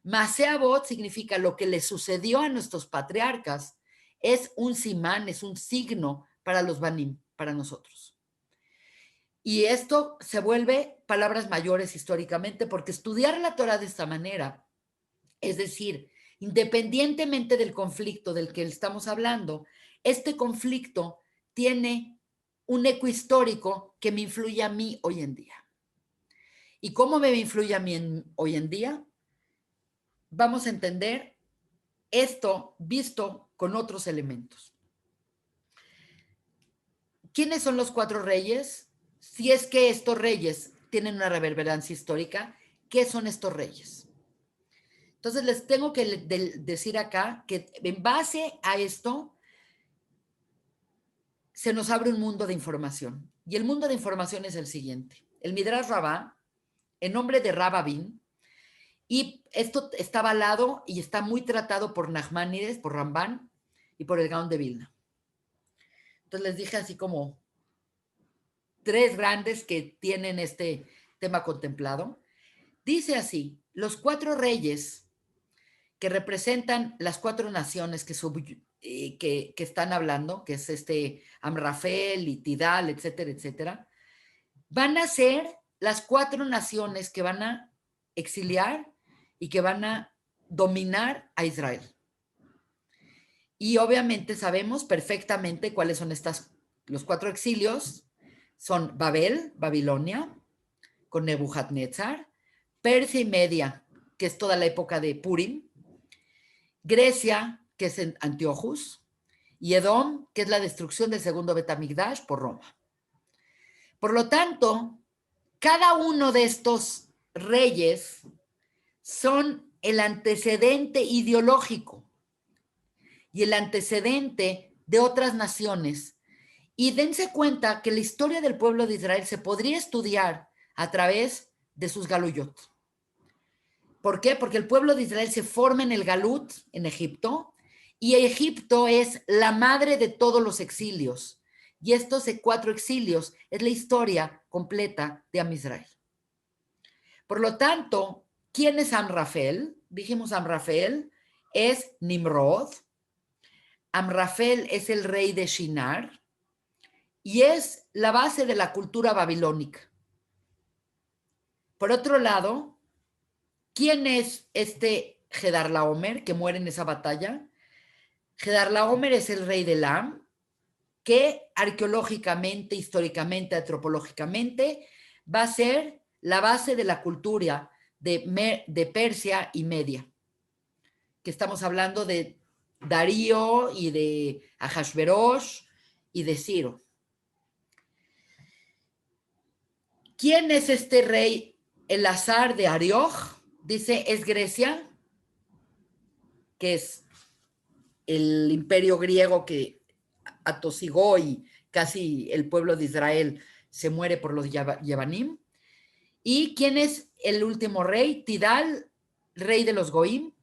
Maseh Avot significa lo que le sucedió a nuestros patriarcas, es un simán, es un signo para los banim, para nosotros. Y esto se vuelve palabras mayores históricamente, porque estudiar la Torá de esta manera, es decir, independientemente del conflicto del que estamos hablando, este conflicto tiene un eco histórico que me influye a mí hoy en día. ¿Y cómo me influye a mí hoy en día? Vamos a entender esto visto con otros elementos. ¿Quiénes son los 4 reyes? Si es que estos reyes tienen una reverberancia histórica, ¿qué son estos reyes? Entonces les tengo que decir acá que en base a esto se nos abre un mundo de información. Y el mundo de información es el siguiente. El Midrash Rabbah, en nombre de Rababín, y esto está avalado y está muy tratado por Nachmanides, por Ramban y por el Gaón de Vilna. Entonces les dije así como 3 grandes que tienen este tema contemplado. Dice así, los 4 reyes que representan las 4 naciones que están hablando, que es Amrafel y Tidal, etcétera, etcétera, van a ser las 4 naciones que van a exiliar y que van a dominar a Israel. Y obviamente sabemos perfectamente cuáles son los 4 exilios. Son Babel, Babilonia, con Nebuchadnezzar, Persia y Media, que es toda la época de Purim, Grecia, que es en Antiochus, y Edom, que es la destrucción del segundo Betamigdash por Roma. Por lo tanto, cada uno de estos reyes son el antecedente ideológico y el antecedente de otras naciones. Y dense cuenta que la historia del pueblo de Israel se podría estudiar a través de sus galuyot. ¿Por qué? Porque el pueblo de Israel se forma en el galut, en Egipto, Y Egipto es la madre de todos los exilios. Y estos 4 exilios es la historia completa de Amisrael. Por lo tanto, ¿quién es Amrafel? Dijimos Amrafel es Nimrod. Amrafel es el rey de Shinar y es la base de la cultura babilónica. Por otro lado, ¿quién es este Gedarlaomer que muere en esa batalla? Gedarlaomer es el rey de Elam, que arqueológicamente, históricamente, antropológicamente, va a ser la base de la cultura de Persia y Media, que estamos hablando de Darío y de Ahasverosh y de Ciro. ¿Quién es este rey Elazar de Arioch? Dice, es Grecia, que es el imperio griego que atosigó y casi el pueblo de Israel se muere por los Yevanim. ¿Y quién es el último rey? Tidal, rey de los Goim,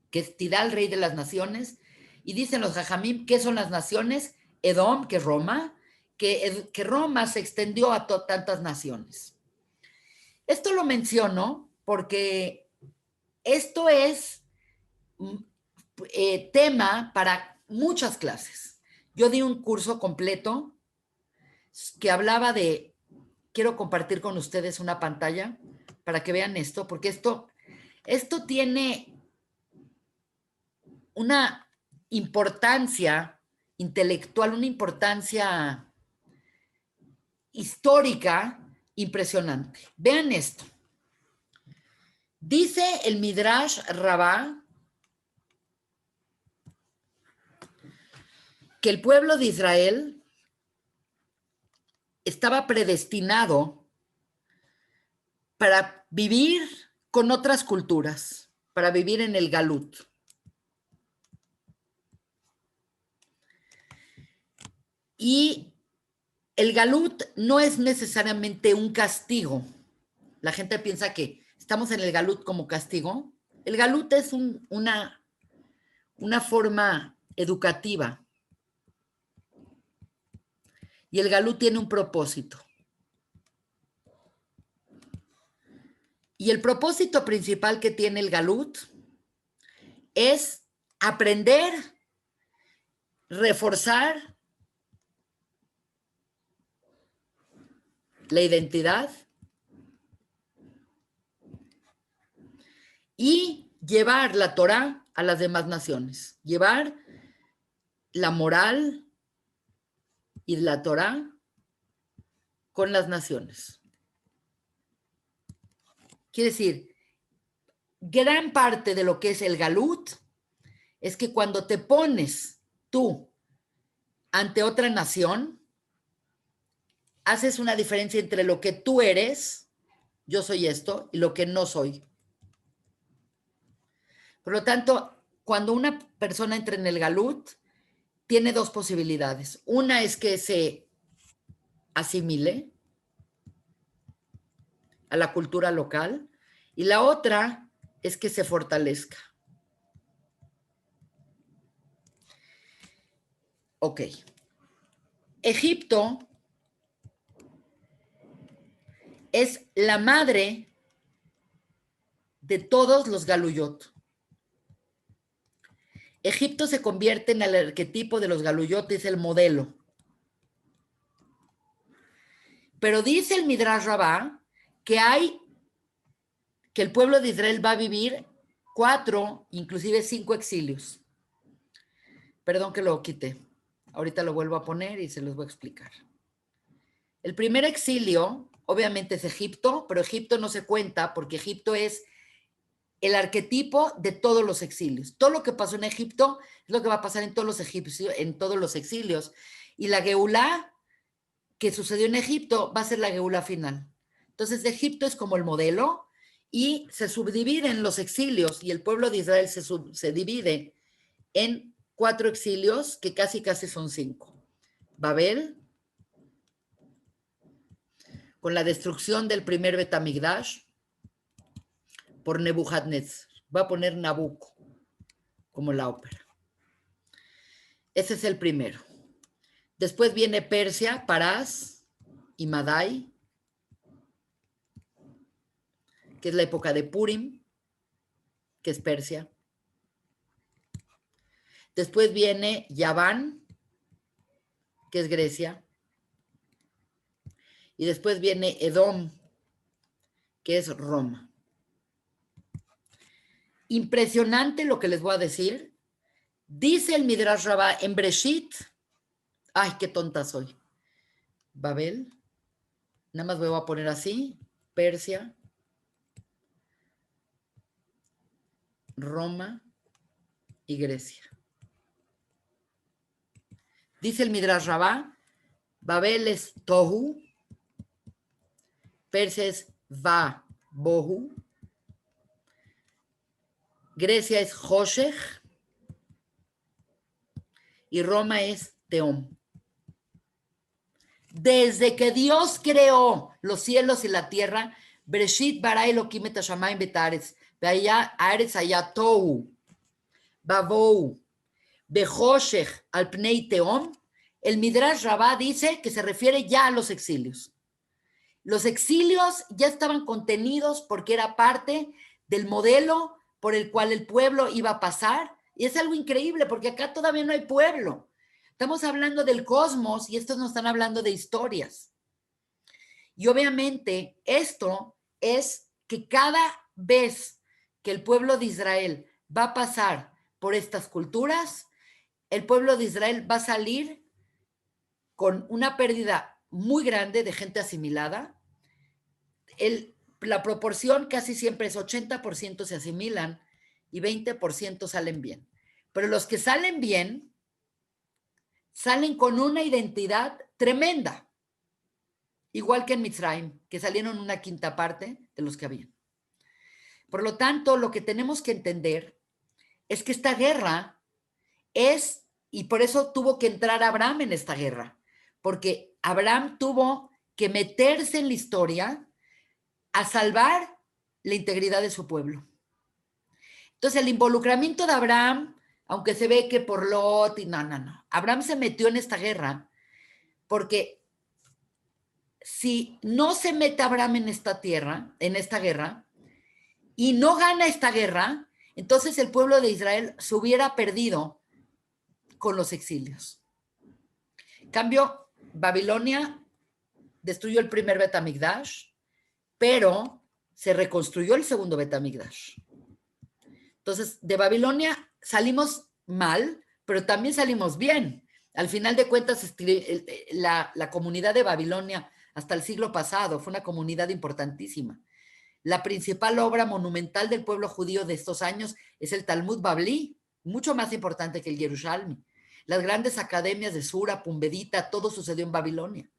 que es Tidal, rey de las naciones. Y dicen los Jajamim, ¿qué son las naciones? Edom, que es Roma, que Roma se extendió a tantas naciones. Esto lo menciono porque esto es tema para muchas clases. Yo di un curso completo que hablaba de, quiero compartir con ustedes una pantalla para que vean esto, porque esto tiene una importancia intelectual, una importancia histórica impresionante. Vean esto. Dice el Midrash Rabbah que el pueblo de Israel estaba predestinado para vivir con otras culturas, para vivir en el Galut. Y el Galut no es necesariamente un castigo. La gente piensa que estamos en el Galut como castigo. El Galut es una forma educativa. Y el Galut tiene un propósito. Y el propósito principal que tiene el Galut es aprender, reforzar la identidad y llevar la Torá a las demás naciones. Llevar la moral y la Torá con las naciones. Quiere decir, gran parte de lo que es el Galut es que cuando te pones tú ante otra nación, haces una diferencia entre lo que tú eres, yo soy esto, y lo que no soy. Por lo tanto, cuando una persona entra en el Galut, tiene 2 posibilidades. Una es que se asimile a la cultura local y la otra es que se fortalezca. Ok. Egipto es la madre de todos los galuyot. Egipto se convierte en el arquetipo de los galuyot, es el modelo. Pero dice el Midrash Rabbah que el pueblo de Israel va a vivir 4, inclusive 5 exilios. Perdón que lo quité. Ahorita lo vuelvo a poner y se los voy a explicar. El primer exilio, obviamente, es Egipto, pero Egipto no se cuenta porque Egipto es el arquetipo de todos los exilios. Todo lo que pasó en Egipto es lo que va a pasar en todos los egipcios, en todos los exilios. Y la Geulá que sucedió en Egipto va a ser la Geulá final. Entonces, Egipto es como el modelo y se subdividen los exilios y el pueblo de Israel se divide en 4 exilios que casi son 5. Babel, con la destrucción del primer Betamigdash por Nebuchadnezzar. Va a poner Nabucco como la ópera. Ese es el primero. Después viene Persia, Parás y Madai, que es la época de Purim, que es Persia. Después viene Yaván, que es Grecia. Y después viene Edom, que es Roma. Impresionante lo que les voy a decir. Dice el Midrash Rabbah en Breshit, ay, qué tonta soy. Babel, nada más voy a poner así, Persia, Roma y Grecia. Dice el Midrash Rabbah, Babel es Tohu, Persia es Va, Bohu, Grecia es Hoshech y Roma es Teom. Desde que Dios creó los cielos y la tierra, Bereshit bara Elohim et hashamayim betaretz, ve'aya haaretz haya tohu, bavou, behoshech al pnei teom, el Midrash Rabbah dice que se refiere ya a los exilios. Los exilios ya estaban contenidos porque era parte del modelo por el cual el pueblo iba a pasar. Y es algo increíble porque acá todavía no hay pueblo. Estamos hablando del cosmos y estos nos están hablando de historias. Y obviamente esto es que cada vez que el pueblo de Israel va a pasar por estas culturas, el pueblo de Israel va a salir con una pérdida muy grande de gente asimilada. La proporción casi siempre es 80% se asimilan y 20% salen bien. Pero los que salen bien, salen con una identidad tremenda. Igual que en Mitzrayim, que salieron una quinta parte de los que habían. Por lo tanto, lo que tenemos que entender es que esta guerra es, y por eso tuvo que entrar Abraham en esta guerra, porque Abraham tuvo que meterse en la historia a salvar la integridad de su pueblo. Entonces, el involucramiento de Abraham, aunque se ve que por Lot y no. Abraham se metió en esta guerra porque si no se mete Abraham en esta tierra, en esta guerra, y no gana esta guerra, entonces el pueblo de Israel se hubiera perdido con los exilios. En cambio, Babilonia destruyó el primer Bet Hamikdash, pero se reconstruyó el segundo Bet Hamikdash. Entonces, de Babilonia salimos mal, pero también salimos bien. Al final de cuentas, la comunidad de Babilonia hasta el siglo pasado fue una comunidad importantísima. La principal obra monumental del pueblo judío de estos años es el Talmud Bablí, mucho más importante que el Yerushalmi. Las grandes academias de Sura, Pumbedita, todo sucedió en Babilonia.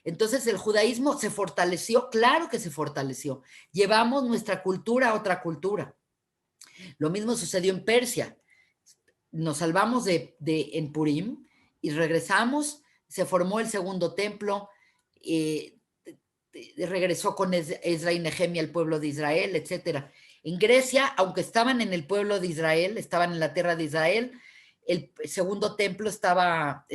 Entonces el judaísmo se fortaleció, claro que se fortaleció. Llevamos nuestra cultura a otra cultura. Lo mismo sucedió en Persia. Nos salvamos en Purim y regresamos, se formó el segundo templo, regresó con Ezra y Nehemia al pueblo de Israel, etc. En Grecia, aunque estaban en el pueblo de Israel, estaban en la tierra de Israel, el segundo templo estaba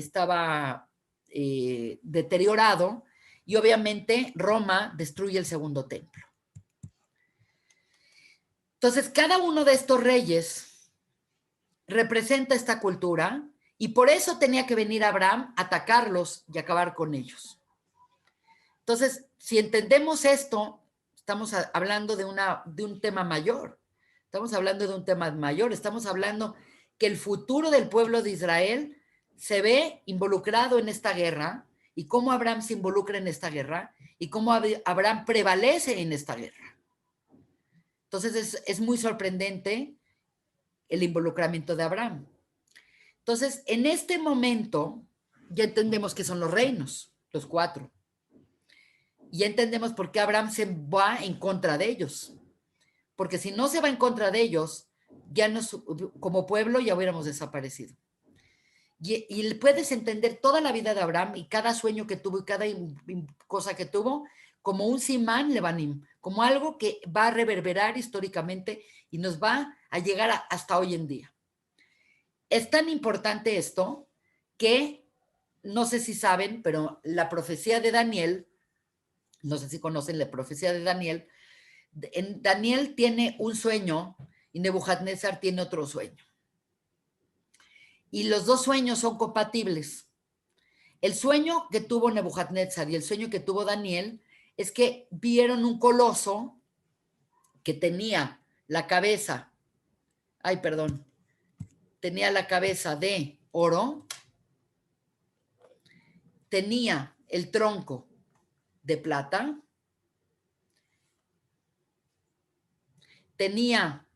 deteriorado y obviamente Roma destruye el segundo templo. Entonces, cada uno de estos reyes representa esta cultura y por eso tenía que venir Abraham a atacarlos y acabar con ellos. Entonces, si entendemos esto, estamos hablando de un tema mayor. Estamos hablando de un tema mayor. Estamos hablando que el futuro del pueblo de Israel se ve involucrado en esta guerra y cómo Abraham se involucra en esta guerra y cómo Abraham prevalece en esta guerra. Entonces, es muy sorprendente el involucramiento de Abraham. Entonces, en este momento, ya entendemos qué son los reinos, los 4. Y ya entendemos por qué Abraham se va en contra de ellos. Porque si no se va en contra de ellos, ya como pueblo ya hubiéramos desaparecido. Y puedes entender toda la vida de Abraham y cada sueño que tuvo y cada cosa que tuvo como un simán levanim, como algo que va a reverberar históricamente y nos va a llegar hasta hoy en día. Es tan importante esto que no sé si saben, pero la profecía de Daniel, no sé si conocen la profecía de Daniel, Daniel tiene un sueño y Nebuchadnezzar tiene otro sueño. Y los dos sueños son compatibles. El sueño que tuvo Nebuchadnezzar y el sueño que tuvo Daniel es que vieron un coloso que tenía la cabeza, tenía la cabeza de oro, tenía el tronco de plata, tenía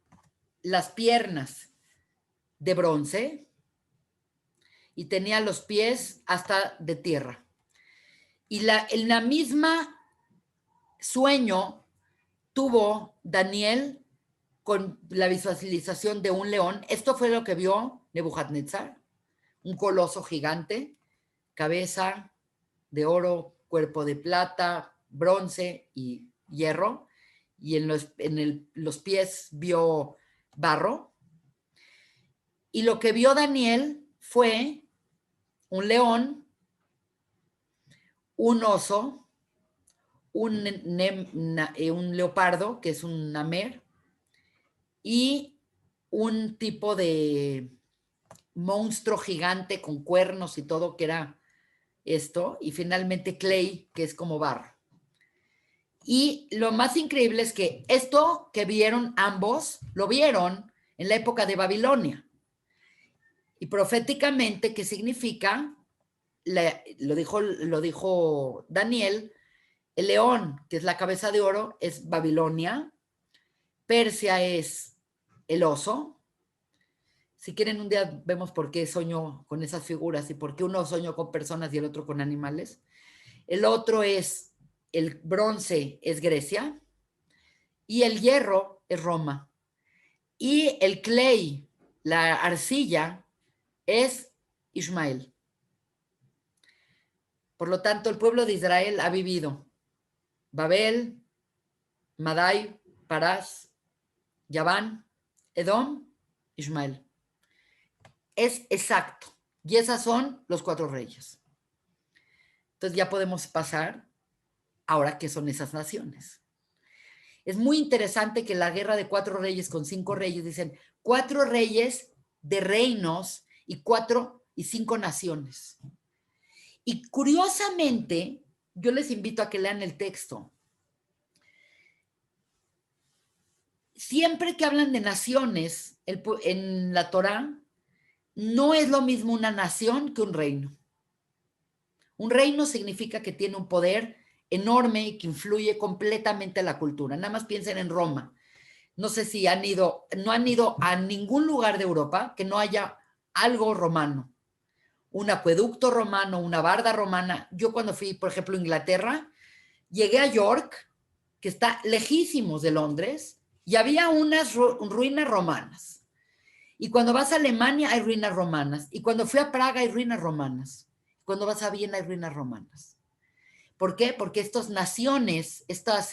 las piernas de bronce y tenía los pies hasta de tierra. Y en la misma sueño tuvo Daniel con la visualización de un león. Esto fue lo que vio Nebuchadnezzar, un coloso gigante, cabeza de oro, cuerpo de plata, bronce y hierro, y en los pies vio barro. Y lo que vio Daniel fue un león, un oso, un leopardo, que es un namer, y un tipo de monstruo gigante con cuernos y todo, que era esto, y finalmente clay, que es como barro. Y lo más increíble es que esto que vieron ambos, lo vieron en la época de Babilonia. Y proféticamente, ¿qué significa? Lo dijo Daniel, el león, que es la cabeza de oro, es Babilonia, Persia es el oso. Si quieren, un día vemos por qué soñó con esas figuras y por qué uno soñó con personas y el otro con animales. El otro es, el bronce es Grecia y el hierro es Roma. Y el clay, la arcilla, es Ismael. Por lo tanto, el pueblo de Israel ha vivido Babel, Madai, Parás, Yaván, Edom, Ismael. Es exacto. Y esas son los 4 reyes. Entonces ya podemos pasar ahora qué son esas naciones. Es muy interesante que la guerra de 4 reyes con 5 reyes, dicen 4 reyes de reinos y 5 naciones. Y curiosamente, yo les invito a que lean el texto. Siempre que hablan de naciones en la Torá, no es lo mismo una nación que un reino. Un reino significa que tiene un poder enorme y que influye completamente en la cultura. Nada más piensen en Roma. No sé si no han ido a ningún lugar de Europa que no haya algo romano. Un acueducto romano, una barda romana. Yo cuando fui, por ejemplo, a Inglaterra, llegué a York, que está lejísimos de Londres, y había unas ruinas romanas. Y cuando vas a Alemania hay ruinas romanas. Y cuando fui a Praga hay ruinas romanas. Cuando vas a Viena hay ruinas romanas. ¿Por qué? Porque estas naciones, estos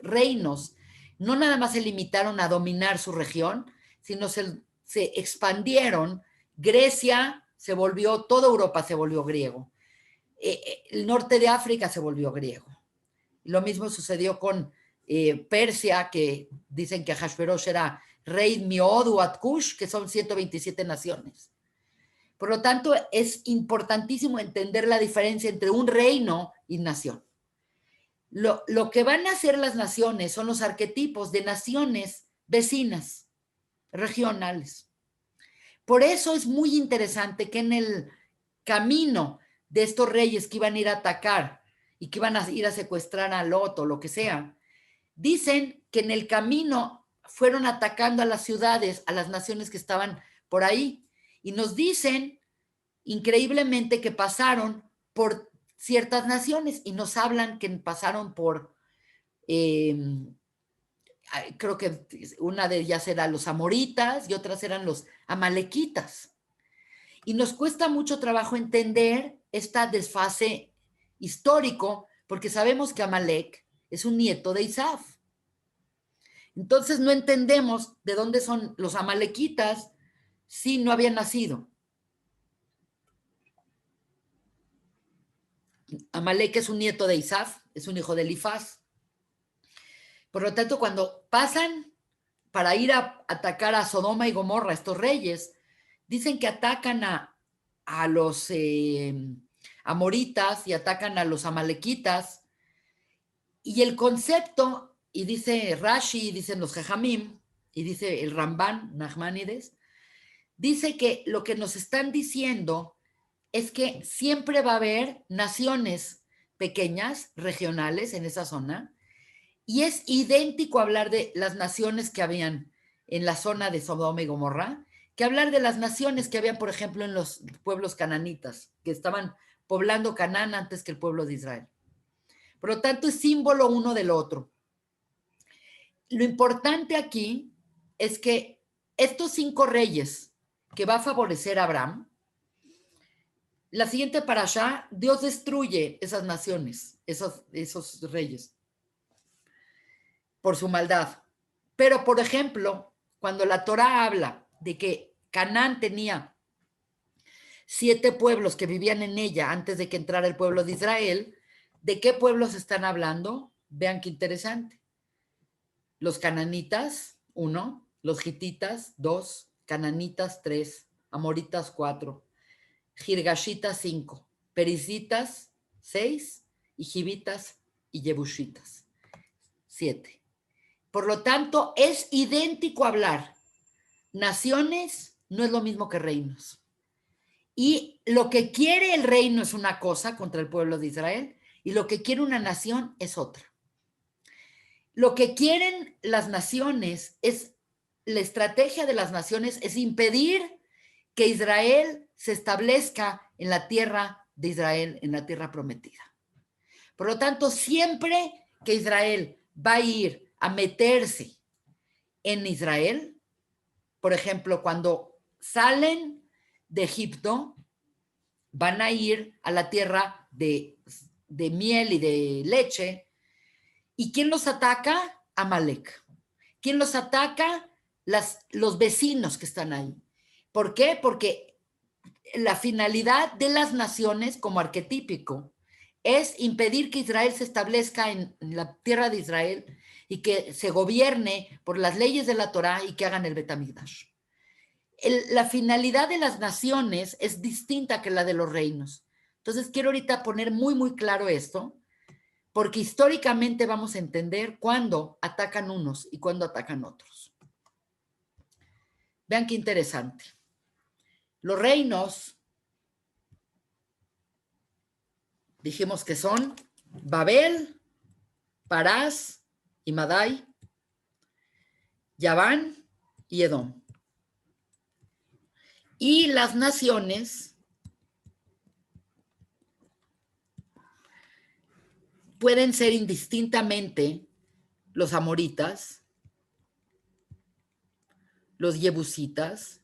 reinos, no nada más se limitaron a dominar su región, sino se expandieron. Grecia se volvió, toda Europa se volvió griego. El norte de África se volvió griego. Lo mismo sucedió con Persia, que dicen que Ahasverosh era rey Miodu Atkush, que son 127 naciones. Por lo tanto, es importantísimo entender la diferencia entre un reino y nación. Lo que van a hacer las naciones son los arquetipos de naciones vecinas, regionales. Por eso es muy interesante que en el camino de estos reyes que iban a ir a atacar y que iban a ir a secuestrar a Lot o lo que sea, dicen que en el camino fueron atacando a las ciudades, a las naciones que estaban por ahí, y nos dicen increíblemente que pasaron por ciertas naciones y nos hablan que pasaron por, creo que una de ellas era los amoritas y otras eran los amalequitas. Y nos cuesta mucho trabajo entender esta desfase histórico porque sabemos que Amalek es un nieto de Isaf. Entonces no entendemos de dónde son los amalequitas si no habían nacido. Amalek es un nieto de Isaf, es un hijo de Elifaz. Por lo tanto, cuando pasan para ir a atacar a Sodoma y Gomorra, estos reyes, dicen que atacan a los amoritas y atacan a los amalequitas. Y el concepto, y dice Rashi, y dicen los Jajamim, y dice el Ramban, Nachmanides, dice que lo que nos están diciendo es que siempre va a haber naciones pequeñas, regionales en esa zona, y es idéntico hablar de las naciones que habían en la zona de Sodoma y Gomorra, que hablar de las naciones que habían, por ejemplo, en los pueblos cananitas, que estaban poblando Canaán antes que el pueblo de Israel. Por lo tanto, es símbolo uno del otro. Lo importante aquí es que estos 5 reyes que va a favorecer a Abraham, la siguiente parashá, Dios destruye esas naciones, esos reyes, por su maldad. Pero, por ejemplo, cuando la Torá habla de que Canaán tenía 7 pueblos que vivían en ella antes de que entrara el pueblo de Israel, ¿de qué pueblos están hablando? Vean qué interesante. Los cananitas, 1, los gititas, 2, cananitas, 3, amoritas, 4, girgashitas, 5, perisitas, 6, y jivitas y yebushitas, 7. Por lo tanto, es idéntico hablar. Naciones no es lo mismo que reinos. Y lo que quiere el reino es una cosa contra el pueblo de Israel, y lo que quiere una nación es otra. Lo que quieren las naciones es, la estrategia de las naciones es impedir que Israel se establezca en la tierra de Israel, en la tierra prometida. Por lo tanto, siempre que Israel va a ir a meterse en Israel, por ejemplo, cuando salen de Egipto, van a ir a la tierra de miel y de leche. ¿Y quién los ataca? Amalek. ¿Quién los ataca? Los vecinos que están ahí. ¿Por qué? Porque la finalidad de las naciones, como arquetípico, es impedir que Israel se establezca en la tierra de Israel y que se gobierne por las leyes de la Torá y que hagan el Betamigdash. La finalidad de las naciones es distinta que la de los reinos. Entonces quiero ahorita poner muy, muy claro esto, porque históricamente vamos a entender cuándo atacan unos y cuándo atacan otros. Vean qué interesante. Los reinos, dijimos que son Babel, Parás y Madai, Yaván y Edom. Y las naciones pueden ser indistintamente los amoritas, los yebusitas,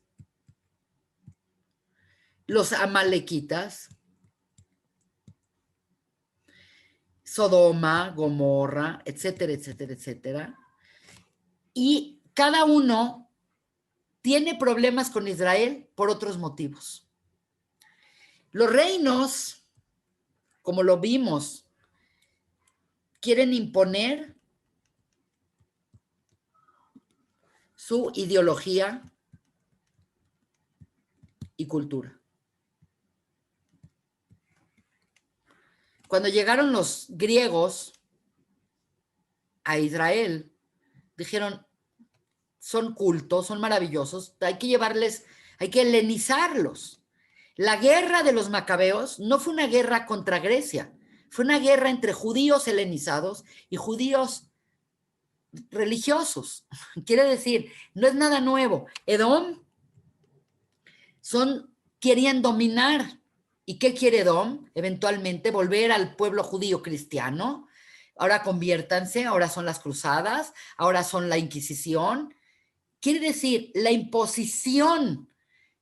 los amalequitas, Sodoma, Gomorra, etcétera, etcétera, etcétera. Y cada uno tiene problemas con Israel por otros motivos. Los reinos, como lo vimos, quieren imponer su ideología y cultura. Cuando llegaron los griegos a Israel, dijeron, son cultos, son maravillosos, hay que llevarles, hay que helenizarlos. La guerra de los macabeos no fue una guerra contra Grecia, fue una guerra entre judíos helenizados y judíos religiosos. Quiere decir, no es nada nuevo. Edom querían dominar. ¿Y qué quiere Edom? Eventualmente volver al pueblo judío cristiano. Ahora conviértanse, ahora son las cruzadas, ahora son la Inquisición. Quiere decir, la imposición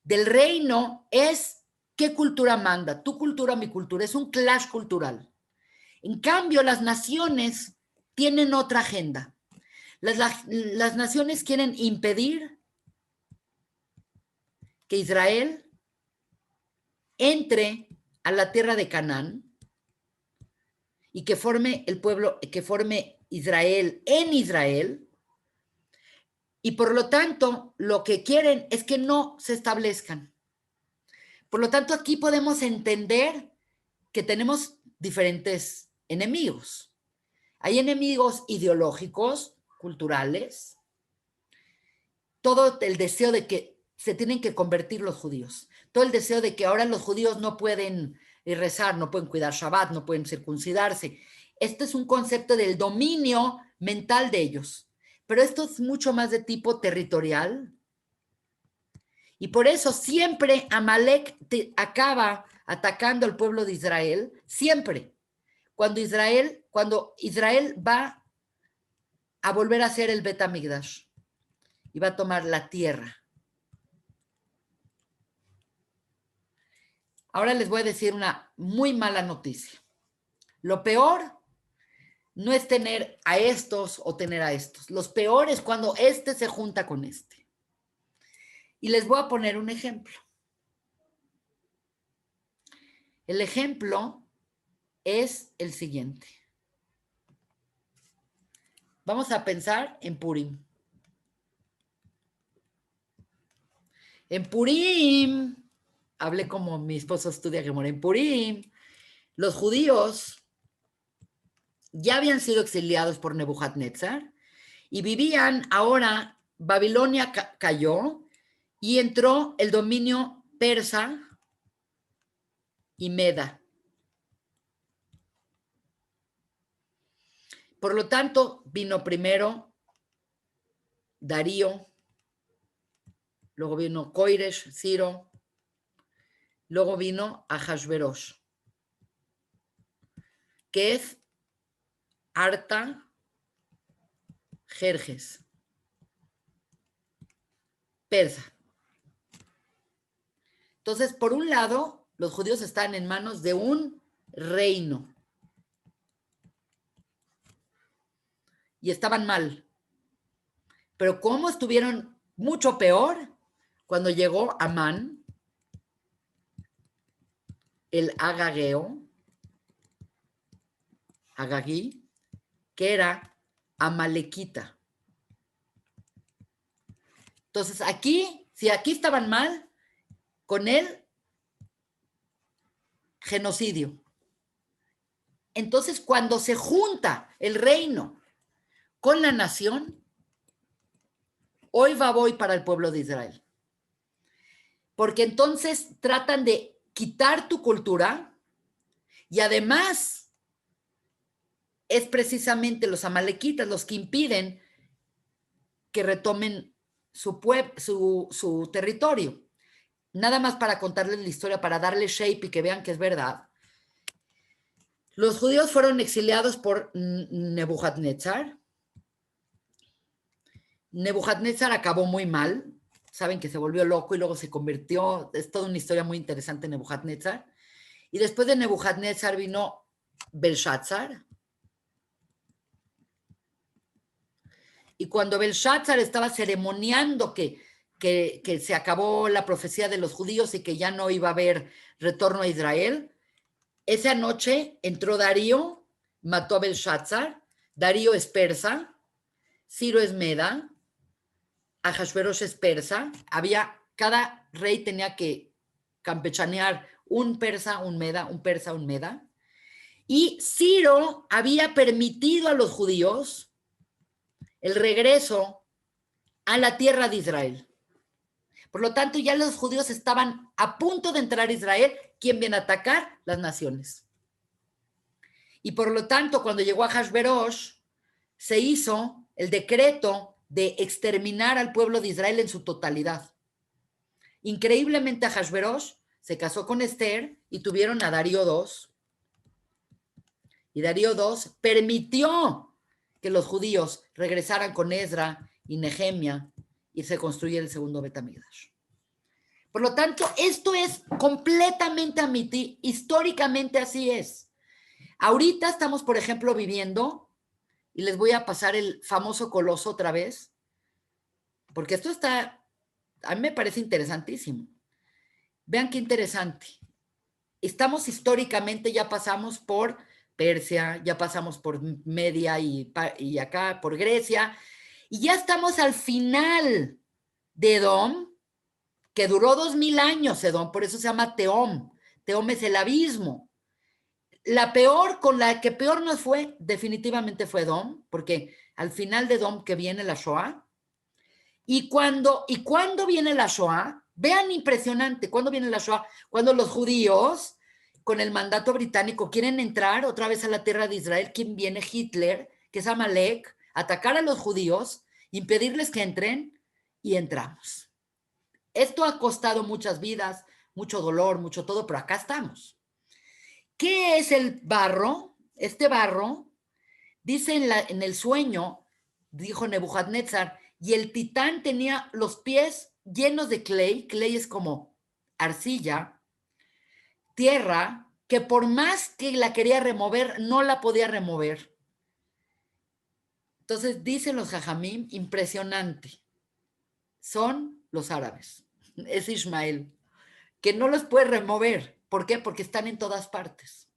del reino es qué cultura manda, tu cultura, mi cultura, es un clash cultural. En cambio, las naciones tienen otra agenda. Las naciones quieren impedir que Israel entre a la tierra de Canaán y que forme el pueblo, que forme Israel en Israel, y por lo tanto lo que quieren es que no se establezcan. Por lo tanto, aquí podemos entender que tenemos diferentes enemigos. Hay enemigos ideológicos, culturales, todo el deseo de que se tienen que convertir los judíos, todo el deseo de que ahora los judíos no pueden rezar, no pueden cuidar Shabbat, no pueden circuncidarse. Este es un concepto del dominio mental de ellos, pero esto es mucho más de tipo territorial. Y por eso siempre Amalek acaba atacando al pueblo de Israel, siempre. Cuando Israel va a volver a ser el Bet Hamikdash y va a tomar la tierra. Ahora les voy a decir una muy mala noticia. Lo peor no es tener a estos o tener a estos. Lo peor es cuando este se junta con este. Y les voy a poner un ejemplo. El ejemplo es el siguiente. Vamos a pensar en Purim. En Purim, hablé como mi esposo estudia Gemara, en Purim, los judíos ya habían sido exiliados por Nebuchadnezzar y vivían ahora, Babilonia cayó y entró el dominio persa y meda. Por lo tanto, vino primero Darío, luego vino Koresh, Ciro, luego vino Ahasverosh, que es Arta, Jerjes, persa. Entonces, por un lado, los judíos están en manos de un reino y estaban mal. Pero ¿cómo estuvieron mucho peor cuando llegó Amán, el agageo, Agagí, que era amalequita? Entonces aquí, si aquí estaban mal, con él, genocidio. Entonces cuando se junta el reino con la nación, hoy va voy para el pueblo de Israel. Porque entonces tratan de quitar tu cultura y además es precisamente los amalequitas los que impiden que retomen su territorio. Nada más para contarles la historia, para darle shape y que vean que es verdad. Los judíos fueron exiliados por Nebuchadnezzar. Nebuchadnezzar acabó muy mal. Saben que se volvió loco y luego se convirtió. Es toda una historia muy interesante Nebuchadnezzar. Y después de Nebuchadnezzar vino Belshazzar. Y cuando Belshazzar estaba ceremoniando que se acabó la profecía de los judíos y que ya no iba a haber retorno a Israel, esa noche entró Darío, mató a Belshazzar. Darío es persa, Ciro es meda, Ahasverosh es persa. Cada rey tenía que campechanear un persa, un meda, un persa, un meda. Y Ciro había permitido a los judíos el regreso a la tierra de Israel. Por lo tanto, ya los judíos estaban a punto de entrar a Israel. ¿Quién viene a atacar? Las naciones. Y por lo tanto, cuando llegó a Ahasverosh, se hizo el decreto de exterminar al pueblo de Israel en su totalidad. Increíblemente, Ahasverosh se casó con Esther y tuvieron a Darío II. Y Darío II permitió que los judíos regresaran con Ezra y Nehemia y se construyera el segundo Bet Hamikdash. Por lo tanto, esto es completamente amití, históricamente así es. Ahorita estamos, por ejemplo, viviendo, y les voy a pasar el famoso coloso otra vez, porque esto está, a mí me parece interesantísimo. Vean qué interesante. Estamos históricamente, ya pasamos por Persia, ya pasamos por Media y acá por Grecia, y ya estamos al final de Edom, que duró 2000 años Edom, por eso se llama Teom. Teom es el abismo. La peor, con la que peor nos fue, definitivamente fue Edom, porque al final de Edom que viene la Shoah, y cuando viene la Shoah, vean impresionante, ¿cuándo viene la Shoah? Cuando los judíos, con el mandato británico, quieren entrar otra vez a la tierra de Israel. ¿Quién viene? Hitler, que es Amalek, atacar a los judíos, impedirles que entren, y entramos. Esto ha costado muchas vidas, mucho dolor, mucho todo, pero acá estamos. ¿Qué es el barro? Este barro, dice en el sueño, dijo Nebuchadnezzar, y el titán tenía los pies llenos de clay es como arcilla, tierra, que por más que la quería remover, no la podía remover. Entonces dicen los jajamim, impresionante, son los árabes, es Ismael, que no los puede remover. ¿Por qué? Porque están en todas partes.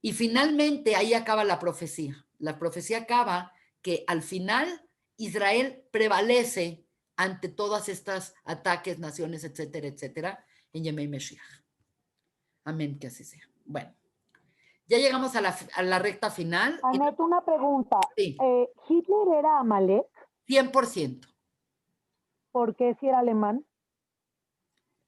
Y finalmente ahí acaba la profecía. La profecía acaba que al final Israel prevalece ante todas estas ataques, naciones, etcétera, etcétera, en Yemei Meshiach. Amén, que así sea. Bueno, ya llegamos a la recta final. Anet, una pregunta. Sí, ¿Hitler era Amalek? 100%. ¿Por qué si era alemán?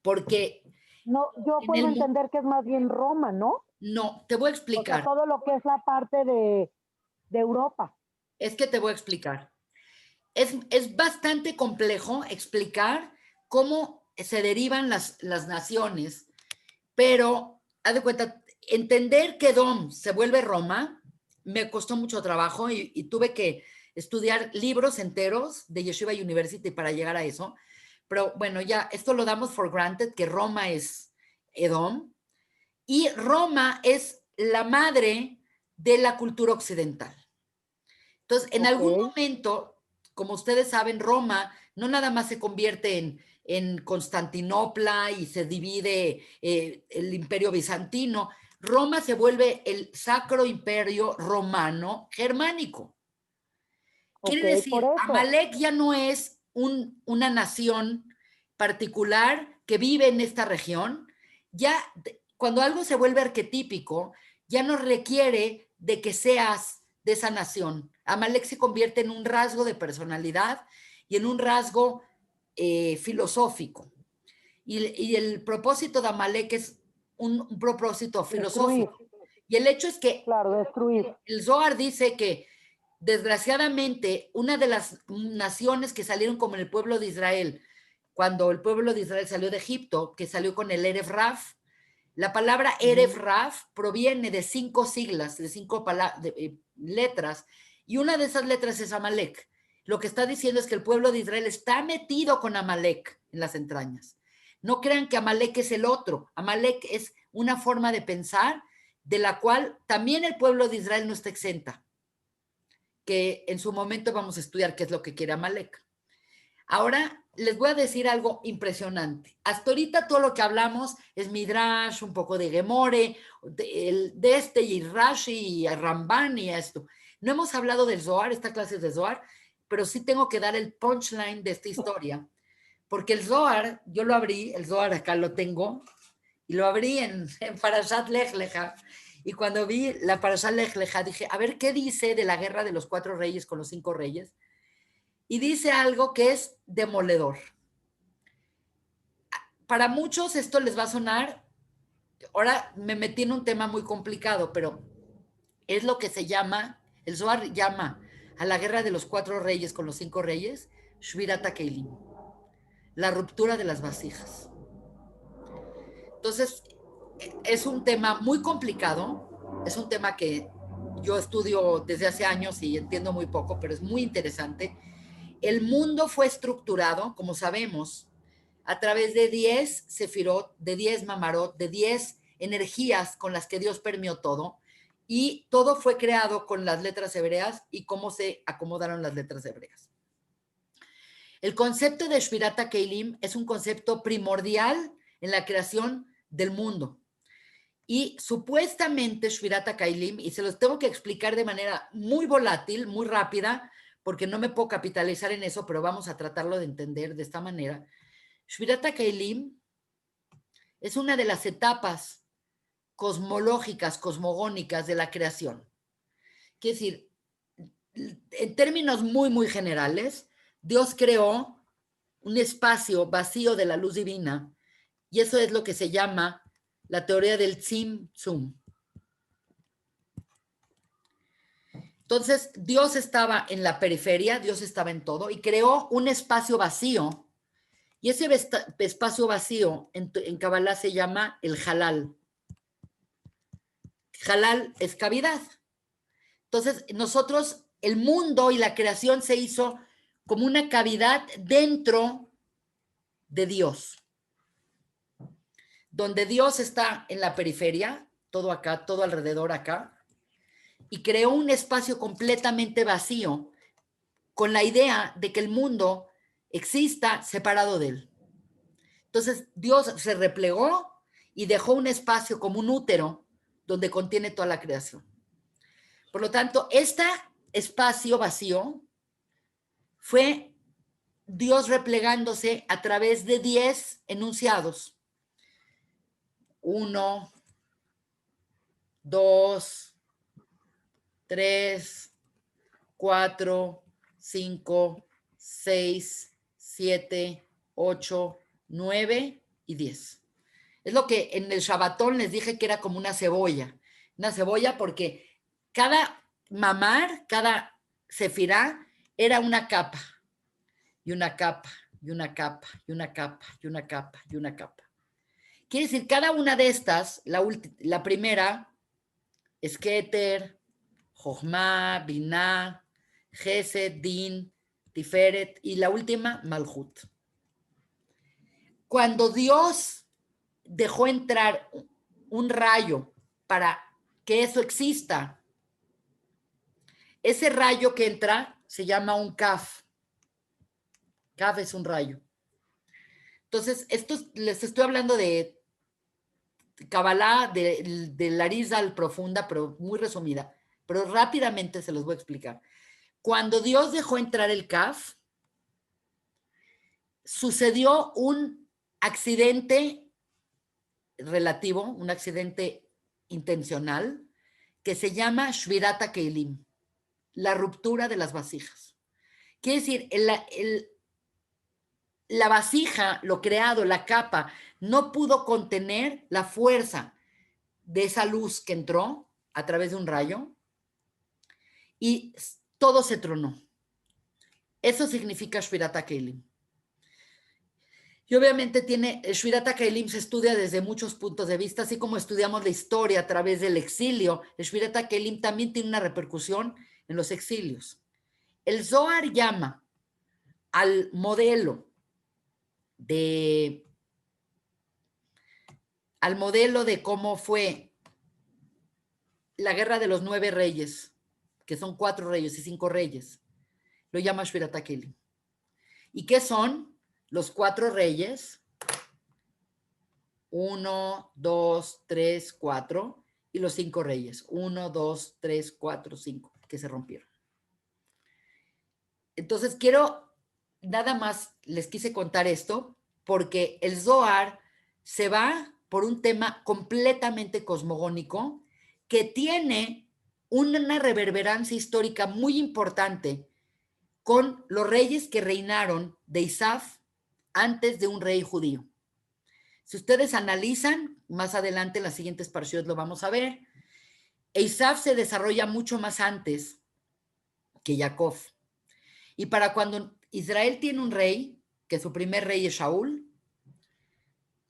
Porque No, yo en puedo el entender que es más bien Roma, ¿no? no, te voy a O sea, explicar. todo lo que es la parte de Europa. Es que te voy a explicar. Es bastante complejo explicar cómo se derivan las naciones, pero haz de cuenta, entender que Edom se vuelve Roma me costó mucho trabajo y tuve que estudiar libros enteros de Yeshiva University para llegar a eso. Pero bueno, ya esto lo damos for granted, que Roma es Edom y Roma es la madre de la cultura occidental. Entonces, en algún momento, como ustedes saben, Roma no nada más se convierte en Constantinopla y se divide el imperio bizantino. Roma se vuelve el Sacro Imperio Romano Germánico. Quiere decir, Amalek ya no es una nación particular que vive en esta región. Ya cuando algo se vuelve arquetípico, ya no requiere de que seas de esa nación. Amalek se convierte en un rasgo de personalidad y en un rasgo filosófico. Y el propósito de Amalek es un propósito filosófico. Y el hecho es que el Zohar dice que desgraciadamente una de las naciones que salieron como el pueblo de Israel, cuando el pueblo de Israel salió de Egipto, que salió con el Erev Raf, la palabra Erev Raf proviene de 5 siglas, de 5 letras, y una de esas letras es Amalek. Lo que está diciendo es que el pueblo de Israel está metido con Amalek en las entrañas. No crean que Amalek es el otro. Amalek es una forma de pensar de la cual también el pueblo de Israel no está exenta, que en su momento vamos a estudiar qué es lo que quiere Amalek. Ahora les voy a decir algo impresionante. Hasta ahorita todo lo que hablamos es Midrash, un poco de Gemore, de este y Rashi y Ramban y esto. No hemos hablado del Zohar, esta clase es de Zohar, pero sí tengo que dar el punchline de esta historia, porque el Zohar, yo lo abrí, el Zohar acá lo tengo, y lo abrí en Parashat Lech Lecha, y cuando vi la Parashat Lech Lecha dije, a ver, ¿qué dice de la guerra de los 4 reyes con los 5 reyes? Y dice algo que es demoledor. Para muchos esto les va a sonar, ahora me metí en un tema muy complicado, pero es lo que se llama, el Zohar llama a la guerra de los 4 reyes con los 5 reyes, Shvirat HaKeilim, la ruptura de las vasijas. Entonces, es un tema muy complicado, es un tema que yo estudio desde hace años y entiendo muy poco, pero es muy interesante. El mundo fue estructurado, como sabemos, a través de 10 sefirot, de 10 mamarot, de 10 energías con las que Dios permeó todo, y todo fue creado con las letras hebreas y cómo se acomodaron las letras hebreas. El concepto de Shvirat HaKeilim es un concepto primordial en la creación del mundo. Y supuestamente Shvirat HaKeilim, y se los tengo que explicar de manera muy volátil, muy rápida, porque no me puedo capitalizar en eso, pero vamos a tratarlo de entender de esta manera. Shvirat HaKeilim es una de las etapas cosmológicas, cosmogónicas de la creación. Quiere decir, en términos muy, muy generales, Dios creó un espacio vacío de la luz divina, y eso es lo que se llama la teoría del Tzimtzum. Entonces, Dios estaba en la periferia, Dios estaba en todo, y creó un espacio vacío, y ese espacio vacío en Kabbalah se llama el halal. Halal es cavidad. Entonces, nosotros, el mundo y la creación se hizo como una cavidad dentro de Dios, donde Dios está en la periferia, todo acá, todo alrededor acá, y creó un espacio completamente vacío con la idea de que el mundo exista separado de él. Entonces, Dios se replegó y dejó un espacio como un útero donde contiene toda la creación. Por lo tanto, este espacio vacío fue Dios replegándose a través de 10 enunciados. 1, 2, 3, 4, 5, 6, 7, 8, 9 y 10. Es lo que en el Shabbatón les dije que era como una cebolla. Una cebolla porque cada mamar, cada sefirá era una capa. Y una capa, y una capa, y una capa, y una capa, y una capa. Quiere decir, cada una de estas, la primera es Keter, Jochma, Binah, Gesed, Din, Tiferet, y la última, Malhut. Cuando Dios dejó entrar un rayo para que eso exista, ese rayo que entra se llama un Kaf. Kaf es un rayo. Entonces, esto les estoy hablando de Kabbalah, de la Arizal profunda, pero muy resumida. Pero rápidamente se los voy a explicar. Cuando Dios dejó entrar el Kaf, sucedió un accidente relativo, un accidente intencional, que se llama Shvirat HaKeilim, la ruptura de las vasijas. Quiere decir, la vasija, lo creado, la capa, no pudo contener la fuerza de esa luz que entró a través de un rayo y todo se tronó. Eso significa Shvirat HaKeilim. Y obviamente Shvirat HaKeilim se estudia desde muchos puntos de vista, así como estudiamos la historia a través del exilio. El Shvirat HaKeilim también tiene una repercusión en los exilios. El Zohar llama al modelo de cómo fue la guerra de los 9 reyes, que son 4 reyes y 5 reyes, lo llama Shvirat HaKeilim. ¿Y qué son los 4 reyes? 1, 2, 3, 4, y los 5 reyes. 1, 2, 3, 4, 5, que se rompieron. Entonces nada más les quise contar esto, porque el Zohar se va por un tema completamente cosmogónico que tiene una reverberancia histórica muy importante con los reyes que reinaron de Isaf antes de un rey judío. Si ustedes analizan, más adelante en las siguientes parashot lo vamos a ver, Isaf se desarrolla mucho más antes que Jacob. Y para cuando Israel tiene un rey, que su primer rey es Shaul,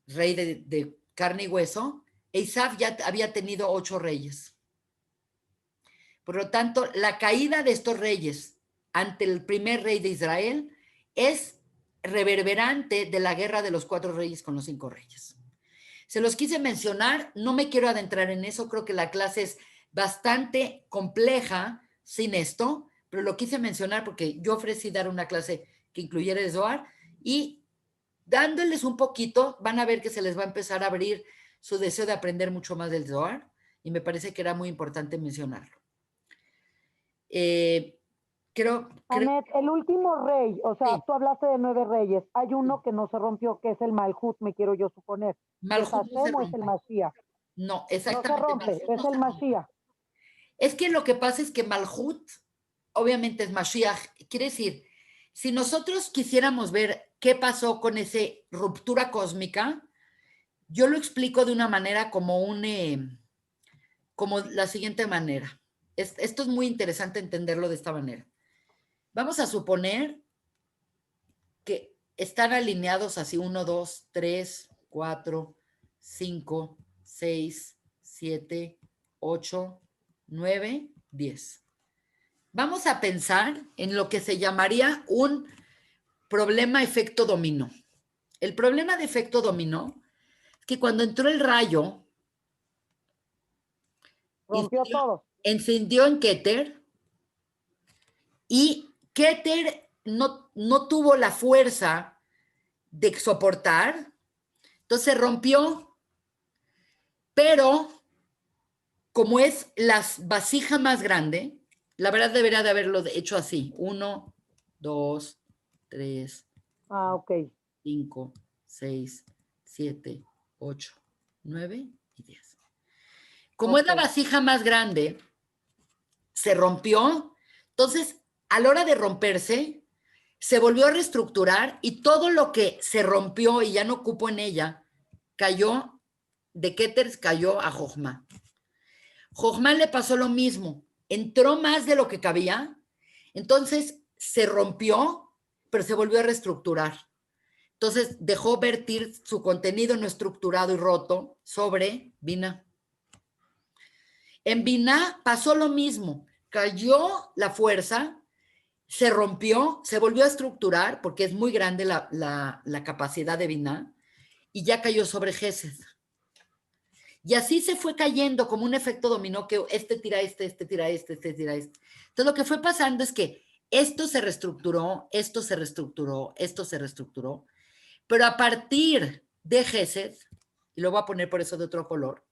rey de carne y hueso, Isaf ya había tenido 8 reyes. Por lo tanto, la caída de estos reyes ante el primer rey de Israel es reverberante de la guerra de los 4 reyes con los 5 reyes. Se los quise mencionar, no me quiero adentrar en eso, creo que la clase es bastante compleja sin esto, pero lo quise mencionar porque yo ofrecí dar una clase que incluyera el Zohar y dándoles un poquito van a ver que se les va a empezar a abrir su deseo de aprender mucho más del Zohar y me parece que era muy importante mencionarlo. Creo Anet, el último rey, o sea, sí, tú hablaste de 9 reyes. Hay uno que no se rompió, que es el Malhut, me quiero yo suponer. ¿Es Malhut no se Hashem o es el rompe. Mashiach? No, No se exactamente, rompe, Malhut es no el se rompe. Mashiach. Es que lo que pasa es que Malhut, obviamente es Mashiach, quiere decir, si nosotros quisiéramos ver qué pasó con esa ruptura cósmica, yo lo explico de una manera como la siguiente manera. Esto es muy interesante entenderlo de esta manera. Vamos a suponer que están alineados así 1, 2, 3, 4, 5, 6, 7, 8, 9, 10. Vamos a pensar en lo que se llamaría un problema efecto dominó. El problema de efecto dominó es que cuando entró el rayo, Rompió todo. encendió en Keter y Keter no tuvo la fuerza de soportar, entonces rompió, pero como es la vasija más grande, la verdad debería de haberlo hecho así, 1, 2, 3, Ah, ok. 5, 6, 7, 8, 9 y 10. Como es la Ok. vasija más grande, se rompió, entonces a la hora de romperse, se volvió a reestructurar y todo lo que se rompió y ya no ocupó en ella, cayó, de Keter cayó a Jochma. Jochma le pasó lo mismo, entró más de lo que cabía, entonces se rompió, pero se volvió a reestructurar. Entonces dejó vertir su contenido no estructurado y roto sobre Binah. En Binah pasó lo mismo, cayó la fuerza, se rompió, se volvió a estructurar porque es muy grande la capacidad de Binah y ya cayó sobre Gesed. Y así se fue cayendo como un efecto dominó que este tira este tira este tira este. Entonces lo que fue pasando es que esto se reestructuró, esto se reestructuró, esto se reestructuró, pero a partir de Gesed, y lo voy a poner por eso de otro color,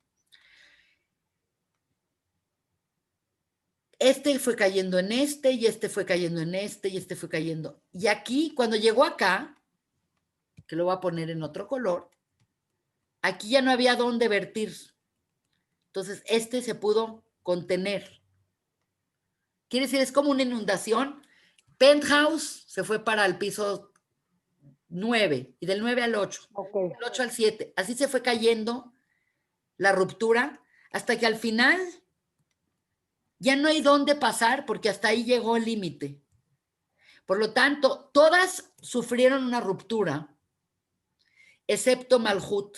este fue cayendo en este, y este fue cayendo en este, y este fue cayendo. Y aquí, cuando llegó acá, que lo voy a poner en otro color, aquí ya no había dónde vertir. Entonces, este se pudo contener. Quiere decir, es como una inundación. Penthouse se fue para el piso 9 y del 9 al 8, Ok. del 8 al 7. Así se fue cayendo la ruptura hasta que al final ya no hay dónde pasar porque hasta ahí llegó el límite. Por lo tanto, todas sufrieron una ruptura, excepto Malhut,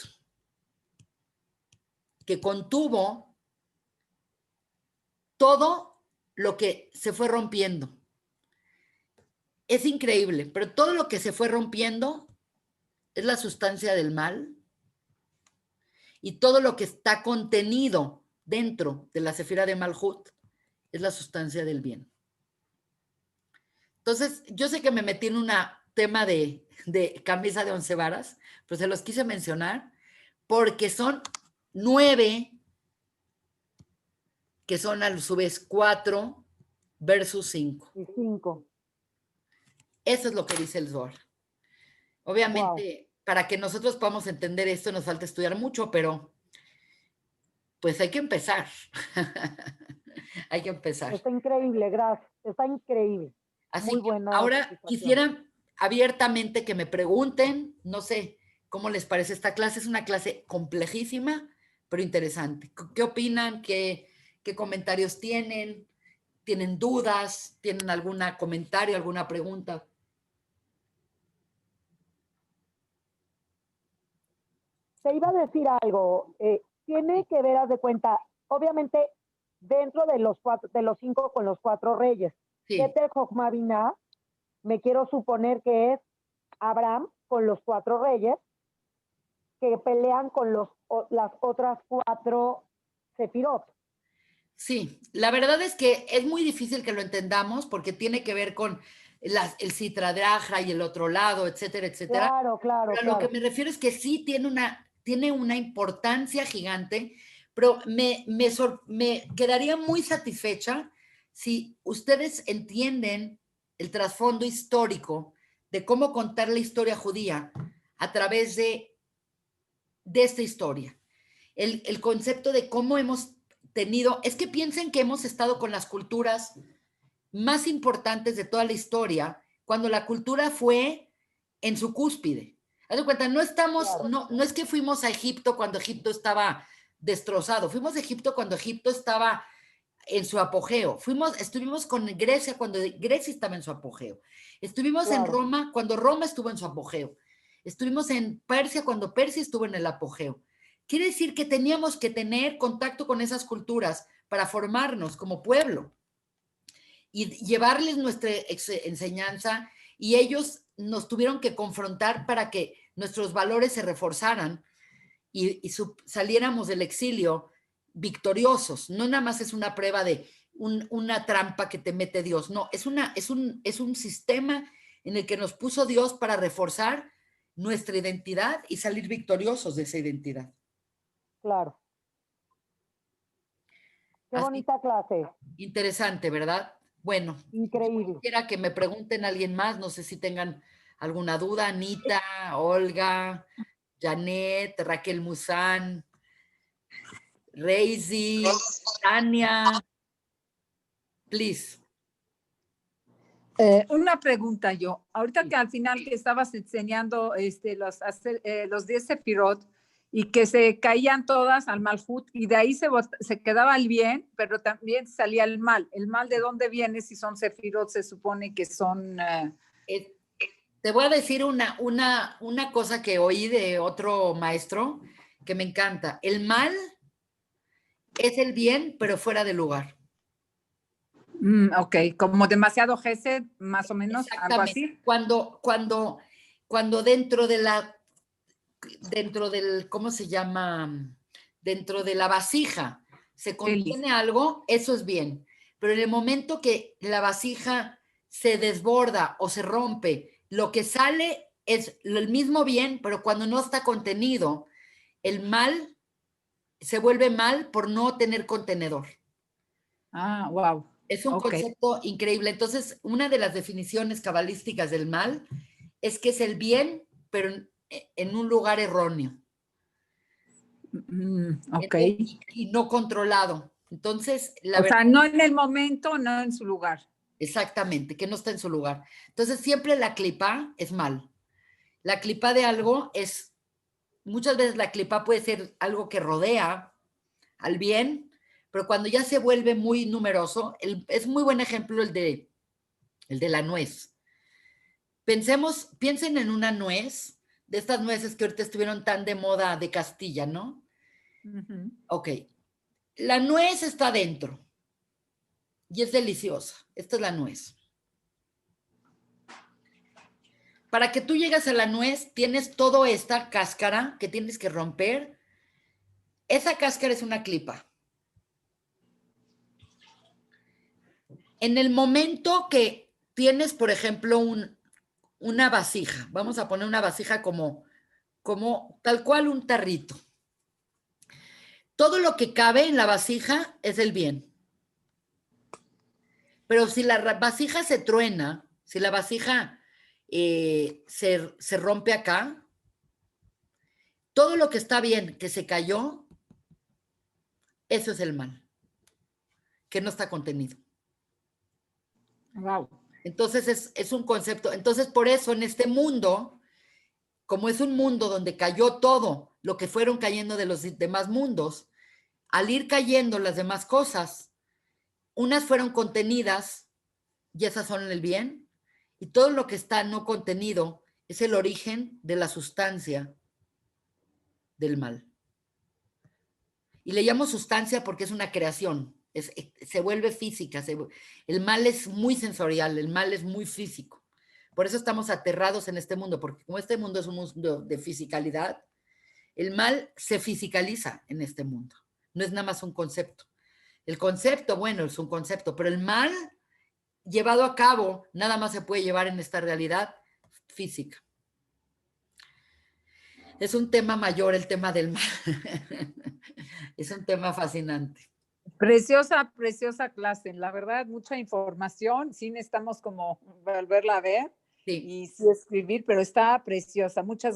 que contuvo todo lo que se fue rompiendo. Es increíble, pero todo lo que se fue rompiendo es la sustancia del mal y todo lo que está contenido dentro de la sefira de Malhut es la sustancia del bien. Entonces, yo sé que me metí en un tema de camisa de 11 varas, pero se los quise mencionar porque son 9, que son a su vez 4 versus 5. Y 5. Eso es lo que dice el Zohar. Wow. Obviamente, para que nosotros podamos entender esto, nos falta estudiar mucho, pero pues hay que empezar. Hay que empezar. Está increíble, gracias. Está increíble. Así Muy que buena ahora explicación. quisiera abiertamente que me pregunten, no sé cómo les parece esta clase, es una clase complejísima, pero interesante. ¿Qué opinan? ¿Qué comentarios tienen? ¿Tienen dudas? ¿Tienen algún comentario, alguna pregunta? Te iba a decir algo. Tiene que ver, haz de cuenta, obviamente, dentro de los 5 con los 4 reyes. Sí, Keter Jochma Binah, me quiero suponer que es Abraham con los 4 reyes que pelean con las otras 4 sefirot. sí. La verdad es que es muy difícil que lo entendamos porque tiene que ver con el Citra Draja y el otro lado, etcétera, etcétera. Claro, claro, Pero a lo que claro. me refiero es que sí tiene tiene una importancia gigante, pero me quedaría muy satisfecha si ustedes entienden el trasfondo histórico de cómo contar la historia judía a través de esta historia. El concepto de cómo hemos tenido, es que piensen que hemos estado con las culturas más importantes de toda la historia, cuando la cultura fue en su cúspide. Haz de cuenta, no estamos, no es que fuimos a Egipto cuando Egipto estaba destrozado, fuimos a Egipto cuando Egipto estaba en su apogeo, estuvimos con Grecia cuando Grecia estaba en su apogeo, estuvimos en Roma cuando Roma estuvo en su apogeo, estuvimos en Persia cuando Persia estuvo en el apogeo. Quiere decir que teníamos que tener contacto con esas culturas para formarnos como pueblo y llevarles nuestra enseñanza, y ellos nos tuvieron que confrontar para que nuestros valores se reforzaran y saliéramos del exilio victoriosos. No nada más es una prueba de una trampa que te mete Dios, no, es un sistema en el que nos puso Dios para reforzar nuestra identidad y salir victoriosos de esa identidad. Claro. Qué bonita clase. Interesante, ¿verdad? Bueno, increíble. Quisiera que me pregunten a alguien más, no sé si tengan alguna duda, Anita, Olga, Janet, Raquel Musán, Reisi, Tania, please. Una pregunta yo. Ahorita que al final que estabas enseñando los 10 sefirot y que se caían todas al Malhut y de ahí se quedaba el bien, pero también salía el mal. ¿El mal de dónde viene si son sefirot? Se supone que son... Te voy a decir una cosa que oí de otro maestro que me encanta. El mal es el bien, pero fuera de lugar. Ok, como demasiado gesed, más o menos, algo así. Cuando dentro del, ¿cómo se llama? Dentro de la vasija se contiene algo, eso es bien. Pero en el momento que la vasija se desborda o se rompe, lo que sale es el mismo bien, pero cuando no está contenido, el mal se vuelve mal por no tener contenedor. Ah, wow. Es un concepto increíble. Entonces, una de las definiciones cabalísticas del mal es que es el bien, pero en un lugar erróneo. Ok. Y no controlado. Entonces, o sea, no en el momento, no en su lugar. Exactamente, que no está en su lugar. Entonces, siempre la clipa es mal. La clipa de algo es, muchas veces la clipa puede ser algo que rodea al bien, pero cuando ya se vuelve muy numeroso, es muy buen ejemplo el de la nuez. Piensen en una nuez, de estas nueces que ahorita estuvieron tan de moda de Castilla, ¿no? Ok. La nuez está dentro y es deliciosa. Esta es la nuez. Para que tú llegues a la nuez, tienes toda esta cáscara que tienes que romper. Esa cáscara es una clipa. En el momento que tienes, por ejemplo, una vasija, vamos a poner una vasija como tal cual un tarrito. Todo lo que cabe en la vasija es el bien. Pero si la vasija se truena, si la vasija se rompe acá, todo lo que está bien, que se cayó, eso es el mal, que no está contenido. Wow. Entonces es un concepto. Entonces por eso en este mundo, como es un mundo donde cayó todo lo que fueron cayendo de los demás mundos, al ir cayendo las demás cosas, unas fueron contenidas y esas son el bien, y todo lo que está no contenido es el origen de la sustancia del mal. Y le llamo sustancia porque es una creación, se vuelve física, el mal es muy sensorial, el mal es muy físico. Por eso estamos aterrados en este mundo, porque como este mundo es un mundo de fisicalidad, el mal se fisicaliza en este mundo, no es nada más un concepto. El concepto, bueno, es un concepto, pero el mal llevado a cabo nada más se puede llevar en esta realidad física. Es un tema mayor el tema del mar. Es un tema fascinante. Preciosa, preciosa clase. La verdad, mucha información. Sí necesitamos como volverla a ver Sí. y sí escribir, pero está preciosa. Muchas gracias.